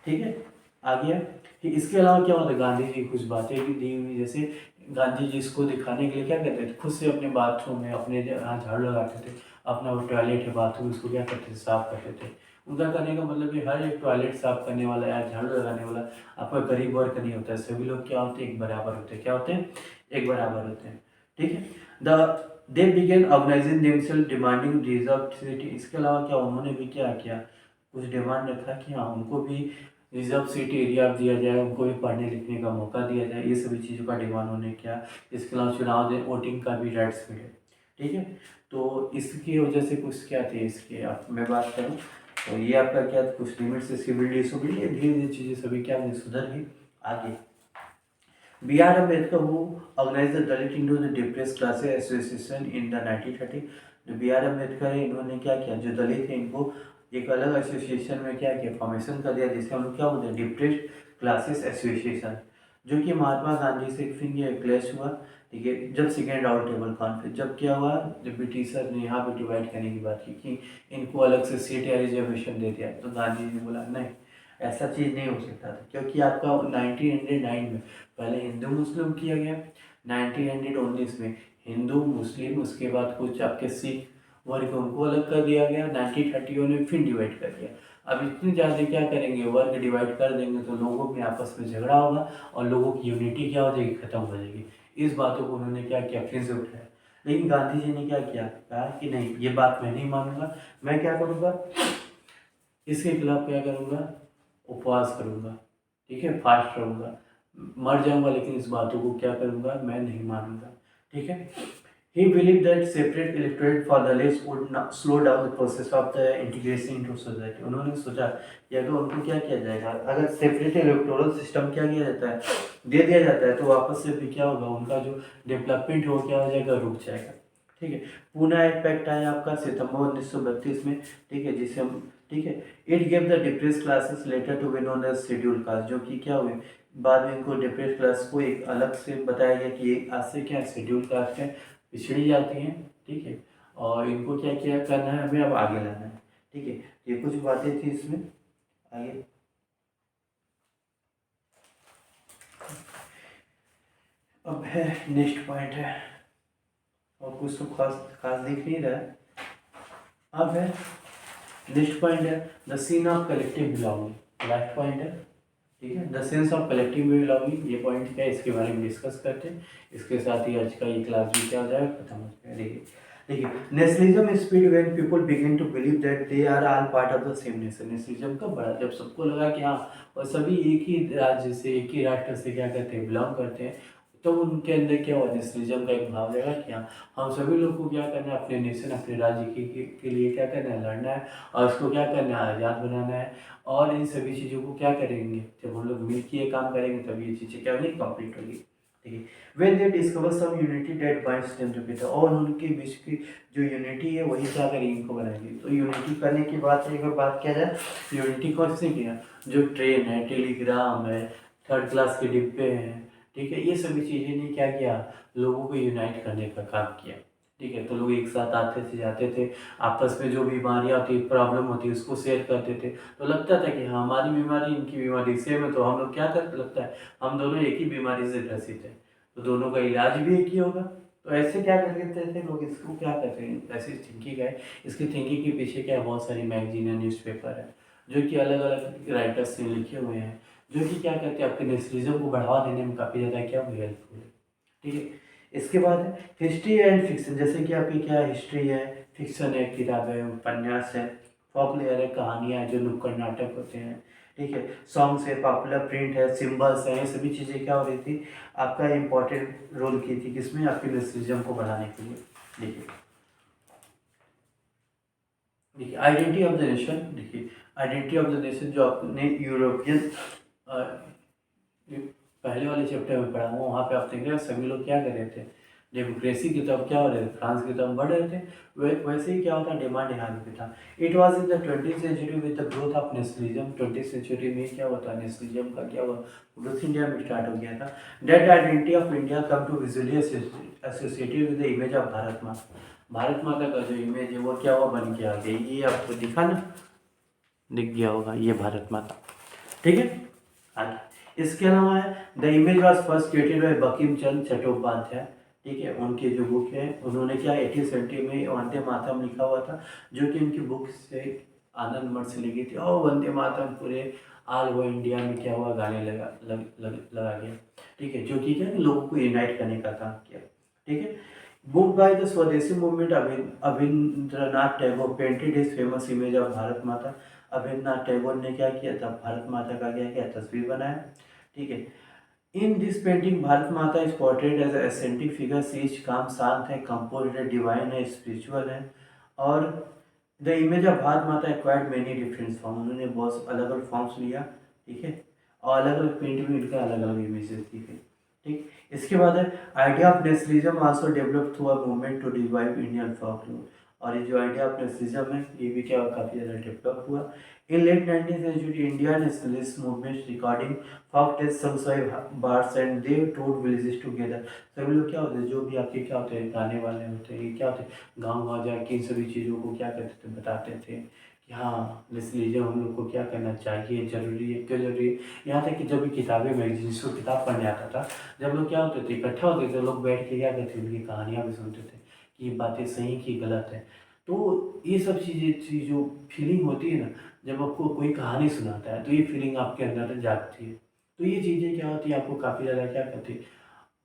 ठीक है, आ गया कि इसके अलावा क्या होता है, गांधी जी कुछ बातें भी दी हुई, जैसे गांधी जी इसको दिखाने के लिए क्या करते थे, खुद से अपने बाथरूम में अपने यहाँ झाड़ू लगाते थे, अपना वो टॉयलेट है बाथरूम, इसको क्या करते थे, साफ करते थे। उनका करने का मतलब ये हर एक टॉयलेट साफ करने वाला या झाड़ू लगाने वाला आपका गरीब वर्ग नहीं होता है, सभी लोग क्या होते हैं, एक बराबर होते हैं। क्या होते हैं, एक बराबर होते हैं। ठीक है, the they began organising themselves demanding reserve city. इसके अलावा क्या उन्होंने भी क्या किया, कुछ डिमांड रखा कि हाँ उनको भी रिजर्व सीट एरिया दिया जाए, उनको भी पढ़ने लिखने का मौका दिया जाए, ये सभी चीज़ों का डिमांड उन्होंने किया। इसके अलावा चुनाव में वोटिंग का भी राइट्स मिले। ठीक है, तो इसकी वजह से कुछ क्या थे इसके, आप मैं बात करूँ तो ये आपका क्या कुछ लिमिट से सिविल डिसोबीडियंस, धीरे धीरे चीज़ें सभी क्या हुई, सुधर गई आगे। B.R. Ambedkar, who organized the Dalit into the depressed classes association in the 1930। जो B.R. अम्बेडकर है, इन्होंने क्या किया, जो दलित है इनको एक अलग एसोसिएशन में क्या किया, फॉर्मेशन कर दिया, जिसे हम लोग क्या बोलते हैं, डिप्रेस्ड क्लासेस एसोसिएशन, जो कि महात्मा गांधी से फिर ये क्लैश हुआ। ठीक है, जब सेकेंड राउंड टेबल कॉन्फ्रेंस, जब क्या हुआ, जब ब्रिटिशर ने यहाँ पे डिवाइड करने की बात की कि इनको अलग से सीट या रिजर्वेशन दे दिया, तो गांधी जी ने बोला नहीं, ऐसा चीज़ नहीं हो सकता था, क्योंकि आपका 1909 में पहले हिंदू मुस्लिम किया गया, 1919 में हिंदू मुस्लिम, उसके बाद कुछ आपके सिख वर्ग उनको अलग कर दिया गया, 1931 में फिर डिवाइड कर दिया। अब इतनी ज़्यादा क्या करेंगे, वर्ग डिवाइड कर देंगे तो लोगों में आपस में झगड़ा होगा और लोगों की यूनिटी क्या हो जाएगी, खत्म हो जाएगी। इस बातों को उन्होंने क्या किया, फिर से उठाया। लेकिन गांधी जी ने क्या किया, कहा कि नहीं, ये बात मैं नहीं मानूंगा, मैं क्या करूँगा, इसके खिलाफ क्या करूँगा, उपवास करूँगा। ठीक है, फास्ट रहूँगा, मर जाऊँगा, लेकिन इस बातों को क्या करूँगा, मैं नहीं मानूँगा। ठीक है, he believed that separate electorate for the less would not slow down the process of the integration into society। उन्होंने सोचा कि अगर उनको क्या किया जाएगा, अगर सेपरेट इलेक्टोरल सिस्टम क्या किया जाता है, दे दिया जाता है, तो वापस से भी क्या होगा, उनका जो डेवलपमेंट हो क्या हो जाएगा, रुक जाएगा। ठीक है, पूना एक्ट आया आपका सितंबर 1932 में। ठीक है, जिसे हम, ठीक है, it gave the depress classes later to be known as schedule caste, जो कि क्या हुए, बाद में इनको डिप्रेस क्लास को एक अलग से बताया गया कि ये आज से क्या शेड्यूल कास्ट है, पिछड़ी जाती हैं। ठीक है, और इनको क्या क्या करना है, हमें अब आगे लाना है। ठीक है, ये कुछ बातें थी इसमें। आगे अब है नेक्स्ट पॉइंट है, और कुछ तो खास खास दिख नहीं रहा है। अब है नेक्स्ट पॉइंट है the scene of collective belonging, last point है। ठीक है, the sense of collective belonging, ये पॉइंट क्या है, इसके बारे में डिस्कस करते हैं। इसके साथ ही आज का ये क्लास भी क्या हो जाएगा, खत्म हो जाएगा। देखिए nationalism speed when people begin to believe that they are all part of the same nation. Nationalism कब बढ़ा, जब सबको लगा कि हाँ और सभी एक ही राज्य से, एक ही राष्ट्र से क्या करते हैं, बिलोंग करते हैं, तो उनके अंदर क्या हुआ, नेशनलिज्म का एक भाव जगा कि हाँ हम सभी लोग को क्या करना है, अपने नेशन, अपने राज्य के लिए क्या करना है, लड़ना है, और उसको क्या करना है, आज़ाद बनाना है। और इन सभी चीज़ों को क्या करेंगे, जब हम लोग मिल के ये काम करेंगे तभी ये चीज़ें क्या होगी, कंप्लीट होगी। देखिए, when they discover some unity that binds them together, और उनके बीच की जो यूनिटी है वही क्या करेगी, इनको बनाएगी। तो यूनिटी करने की बात, एक बार बात किया जाए, यूनिटी कौन से किया, जो ट्रेन है, टेलीग्राम है, थर्ड क्लास के डिब्बे हैं, ठीक है, ये सभी चीज़ें ने क्या किया, लोगों को यूनाइट करने का काम किया। ठीक है, तो लोग एक साथ आते थे, जाते थे, आपस में जो बीमारियाँ होती, प्रॉब्लम होती, उसको शेयर करते थे। तो लगता था कि हाँ, हमारी बीमारी इनकी बीमारी सेम है, तो हम लोग क्या करते, लगता है हम दोनों एक ही बीमारी से ग्रसित हैं, तो दोनों का इलाज भी एक ही होगा। तो ऐसे क्या करते थे लोग, इसको क्या करते हैं, ऐसी थिंकिंग है। इसकी थिंकिंग के पीछे क्या है, बहुत सारी मैगजीन है, न्यूज़पेपर है, जो कि अलग अलग राइटर्स ने लिखे हुए हैं, जो कि क्या करते हैं, आपके नेशनलिज्म को बढ़ावा देने में काफ़ी ज़्यादा क्या हुई, हेल्पफुल है। ठीक है, इसके बाद है हिस्ट्री एंड फिक्शन, जैसे कि आपकी क्या हिस्ट्री है, फिक्शन है, किताब है, उपन्यास है, फोकलेयर है, कहानियाँ हैं, जो नुक्कड़ नाटक होते हैं, ठीक है, सॉन्ग्स है, पॉपुलर प्रिंट है, सिंबल्स है, ये सभी चीज़ें क्या हो रही थी, आपका इम्पोर्टेंट रोल की थी, किसमें, आपके नेशनलिज्म को बढ़ाने के लिए। देखिए देखिए आइडेंटिटी ऑफ द नेशन, देखिए आइडेंटिटी ऑफ द नेशन जो आपने यूरोपियन पहले वाले चैप्टर में पढ़ा हुआ, वहाँ पे आप देख रहे हो सभी लोग क्या कर रहे थे, डेमोक्रेसी की तरफ क्या हो रहे थे, फ्रांस की तरफ बढ़ रहे थे। वैसे ही क्या होता, डिमांड यहाँ पे था। It was in the 20th century with the growth of nationalism, 20th century में क्या होता है, नेशनलिज्म का क्या हुआ, ग्रोथ इंडिया में स्टार्ट हो गया था। That identity of India come to visually associated with the image of Bharat Mata, Bharat माता का जो इमेज है वो क्या हुआ, बन के आ गई। ये आपको दिखा ना, दिख गया होगा, ये भारत माता, ठीक है। आगे इसके अलावा है the image was first created by Bankim Chandra Chattopadhyay, ठीक है, उनकी जो बुक है, उन्होंने क्या 1870 में वंदे मातरम लिखा हुआ था, जो कि उनकी बुक से आनंद मठ से लिखी थी, और वंदे मातरम पूरे ऑल ओवर इंडिया में क्या हुआ, गाने लगा गया, ठीक है, जो कि क्या है, लोगों को यूनाइट करने का काम किया, ठीक है। बुक बाय द स्वदेशी movement, Abanindranath Tagore painted his famous image of Bharat Mata, Abanindranath Tagore ने क्या किया था, भारत माता का क्या किया, तस्वीर बनाया, ठीक है। In this painting Bharat Mata is portrait as ascetic figure, she is calm, शांत है, कंपोज्ड है, डिवाइन है, स्पिरिचुअल है, और द इमेज ऑफ भारत माता एक्वायर्ड मेनी डिफरेंट फॉर्म, उन्होंने बहुत अलग अलग फॉर्म्स लिया, ठीक है, और अलग अलग पेंट में इनका अलग अलग इमेजेस दिखे, ठीक। इसके बाद है idea of nationalism also develop through a movement to revive Indian folklore, और ये जो आइडिया ऑफ नेशनलिज्म है, ये भी क्या काफ़ी ज़्यादा डेवलप हुआ। In late 19th century India nationalist movement recording folk tales, some say bards and they told villages together, सभी लोग क्या होते हैं, जो भी आपके क्या होते हैं, गाने वाले होते हैं, ये क्या होते हैं, गाँव गाँव जाके इन सभी चीज़ों को क्या करते थे, बताते थे कि हाँ नेशनलिज्म हम लोग को क्या करना चाहिए, ज़रूरी है, क्यों ज़रूरी है। यहाँ तक कि जब भी किताबें मैगजीन को किताब पढ़ने आता था, जब लोग क्या होते थे, इकट्ठा होते थे, लोग बैठ के क्या करते थे, उनकी कहानियाँ भी सुनते थे कि ये बातें सही की गलत है। तो ये सब चीज़ें जो फीलिंग होती है ना, जब आपको कोई कहानी सुनाता है, तो ये फीलिंग आपके अंदर जागती है। तो ये चीज़ें क्या होती है, आपको काफ़ी ज़्यादा क्या करती है,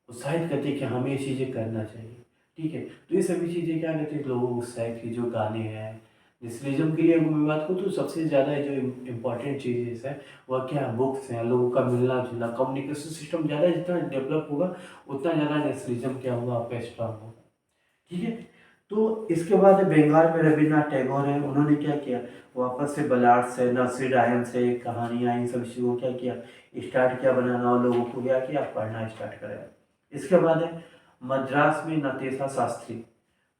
उत्साहित करती है कि हमें ये चीज़ें करना चाहिए, ठीक है। तो ये सभी चीज़ें क्या करती है, लोगों को उत्साहित की, जो गाने हैं नेशनलिज्म के लिए अगर मैं बात करूँ, तो सबसे ज़्यादा जो इम्पोर्टेंट चीज़ें है वह क्या है, बुक्स हैं, लोगों का मिलना जुलना, कम्युनिकेशन सिस्टम ज़्यादा जितना डेवलप होगा, उतना ज़्यादा नेशनलिज्म क्या होगा, आपका स्ट्रांग होगा, ठीक है। तो इसके बाद बंगाल में रविन्द्रनाथ टैगोर हैं, उन्होंने क्या किया, वापस से बलार्स से, नर्सरी रायम से कहानियाँ, इन सब चीज़ों को क्या किया, स्टार्ट किया बनाना, और लोगों को क्या किया, पढ़ना स्टार्ट कराया। इसके बाद है मद्रास में नतेशा शास्त्री,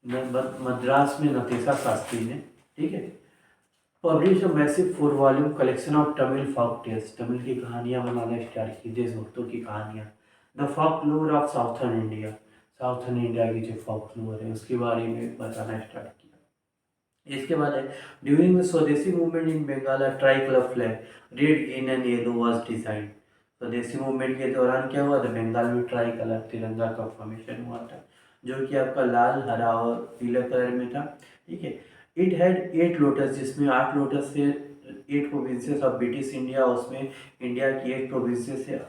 मद्रास में नतेशा शास्त्री ने, ठीक है, publish a massive 4 volume collection of Tamil folk tales, Tamil की कहानियाँ बनाना स्टार्ट की, देशभक्तों की कहानियाँ, the folklore of southern India, southern India की जो फॉकलोर है उसके बारे में बताना स्टार्ट किया। इसके बाद है ड्यूरिंग द स्वदेशी movement in Bengal tricolour flag red green and yellow was design, Swadeshi movement के दौरान क्या हुआ था, बंगाल में ट्राई कलर तिरंगा का फॉर्मेशन हुआ था, जो कि आपका लाल, हरा और पीला कलर में था, ठीक है। इट हैड 8 लोटस, जिसमें 8 लोटस से 8 प्रोविंसेस ऑफ ब्रिटिश इंडिया, उसमें इंडिया की 8 प्रोविंसेस से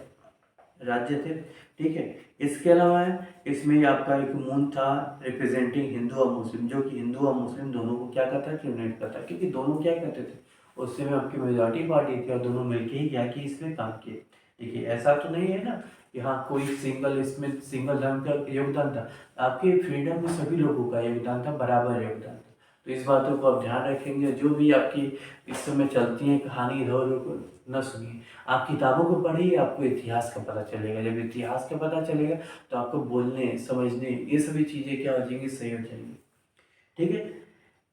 राज्य थे, ठीक है। इसके अलावा है इसमें आपका एक मून था रिप्रेजेंटिंग हिंदू और मुस्लिम, जो कि हिंदू और मुस्लिम दोनों को क्या करता है, यूनाइट करता है, क्योंकि दोनों क्या करते थे, उस समय आपकी मेजॉरिटी पार्टी थी, और दोनों मिलकर ही क्या कि इसमें काम किए। देखिए ऐसा तो नहीं है ना कि हाँ कोई सिंगल, इसमें सिंगल धर्म का योगदान था, आपके फ्रीडम में सभी लोगों का योगदान था, बराबर योगदान था। तो इस बातों को आप ध्यान रखेंगे, जो भी आपकी इस समय चलती है कहानी इधर उधर न सुनिए। आप किताबों को पढ़िए, आपको इतिहास का पता चलेगा। जब इतिहास का पता चलेगा तो आपको बोलने, समझने ये सभी चीज़ें क्या हो जाएंगी, सही हो जाएंगी। ठीक है,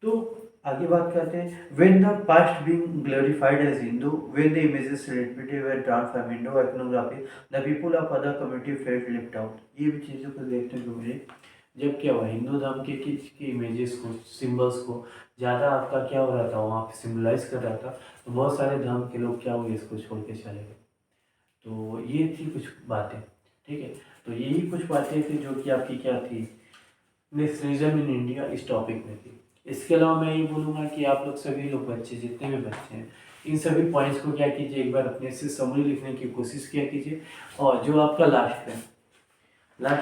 तो आगे बात करते हैं। When the past being glorified as Hindu, when the images celebrated were drawn from Indo iconography, the people of other community felt left out। ये भी चीज़ों को देखने को मिले। जब क्या हुआ, हिंदू धर्म के इमेजेस को, सिंबल्स को ज़्यादा आपका क्या हो रहा था, वहाँ पे सिम्बलाइज कर रहा था, तो बहुत सारे धर्म के लोग क्या हुए, इसको छोड़ के चले गए। तो ये थी कुछ बातें। ठीक है, तो यही कुछ बातें थी जो कि आपकी क्या थी, नेशनलिज्म इन इंडिया इस टॉपिक में थी। इसके अलावा मैं ये बोलूँगा कि आप लोग सभी लोग बच्चे, जितने भी बच्चे हैं, इन सभी पॉइंट्स को क्या कीजिए, एक बार अपने से समरी लिखने की कोशिश किया कीजिए। और जो आपका लास्ट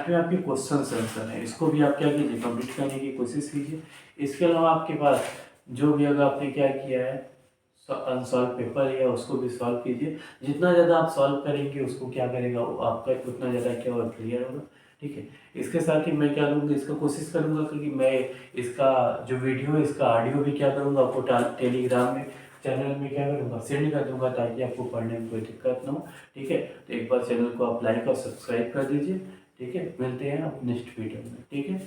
में आपके क्वेश्चन आंसर है, इसको भी आप क्या कीजिए, कंप्लीट करने की कोशिश कीजिए। इसके अलावा आपके पास जो भी अगर आपने क्या किया है, अनसॉल्व पेपर है, उसको भी सॉल्व कीजिए। जितना ज़्यादा आप सॉल्व करेंगे उसको क्या करेगा, वो आपका उतना ज़्यादा क्या और क्लियर होगा। ठीक है, इसके साथ ही मैं क्या करूँगा, इसका कोशिश करूँगा कि मैं इसका जो वीडियो है, इसका ऑडियो भी क्या करूँगा, आपको टेलीग्राम में चैनल में क्या करूँगा, सेंड कर दूँगा, ताकि आपको पढ़ने में कोई दिक्कत ना हो। ठीक है, तो एक बार चैनल को आप लाइक और सब्सक्राइब कर दीजिए। ठीक है, मिलते हैं अब नेक्स्ट वीडियो में। ठीक है।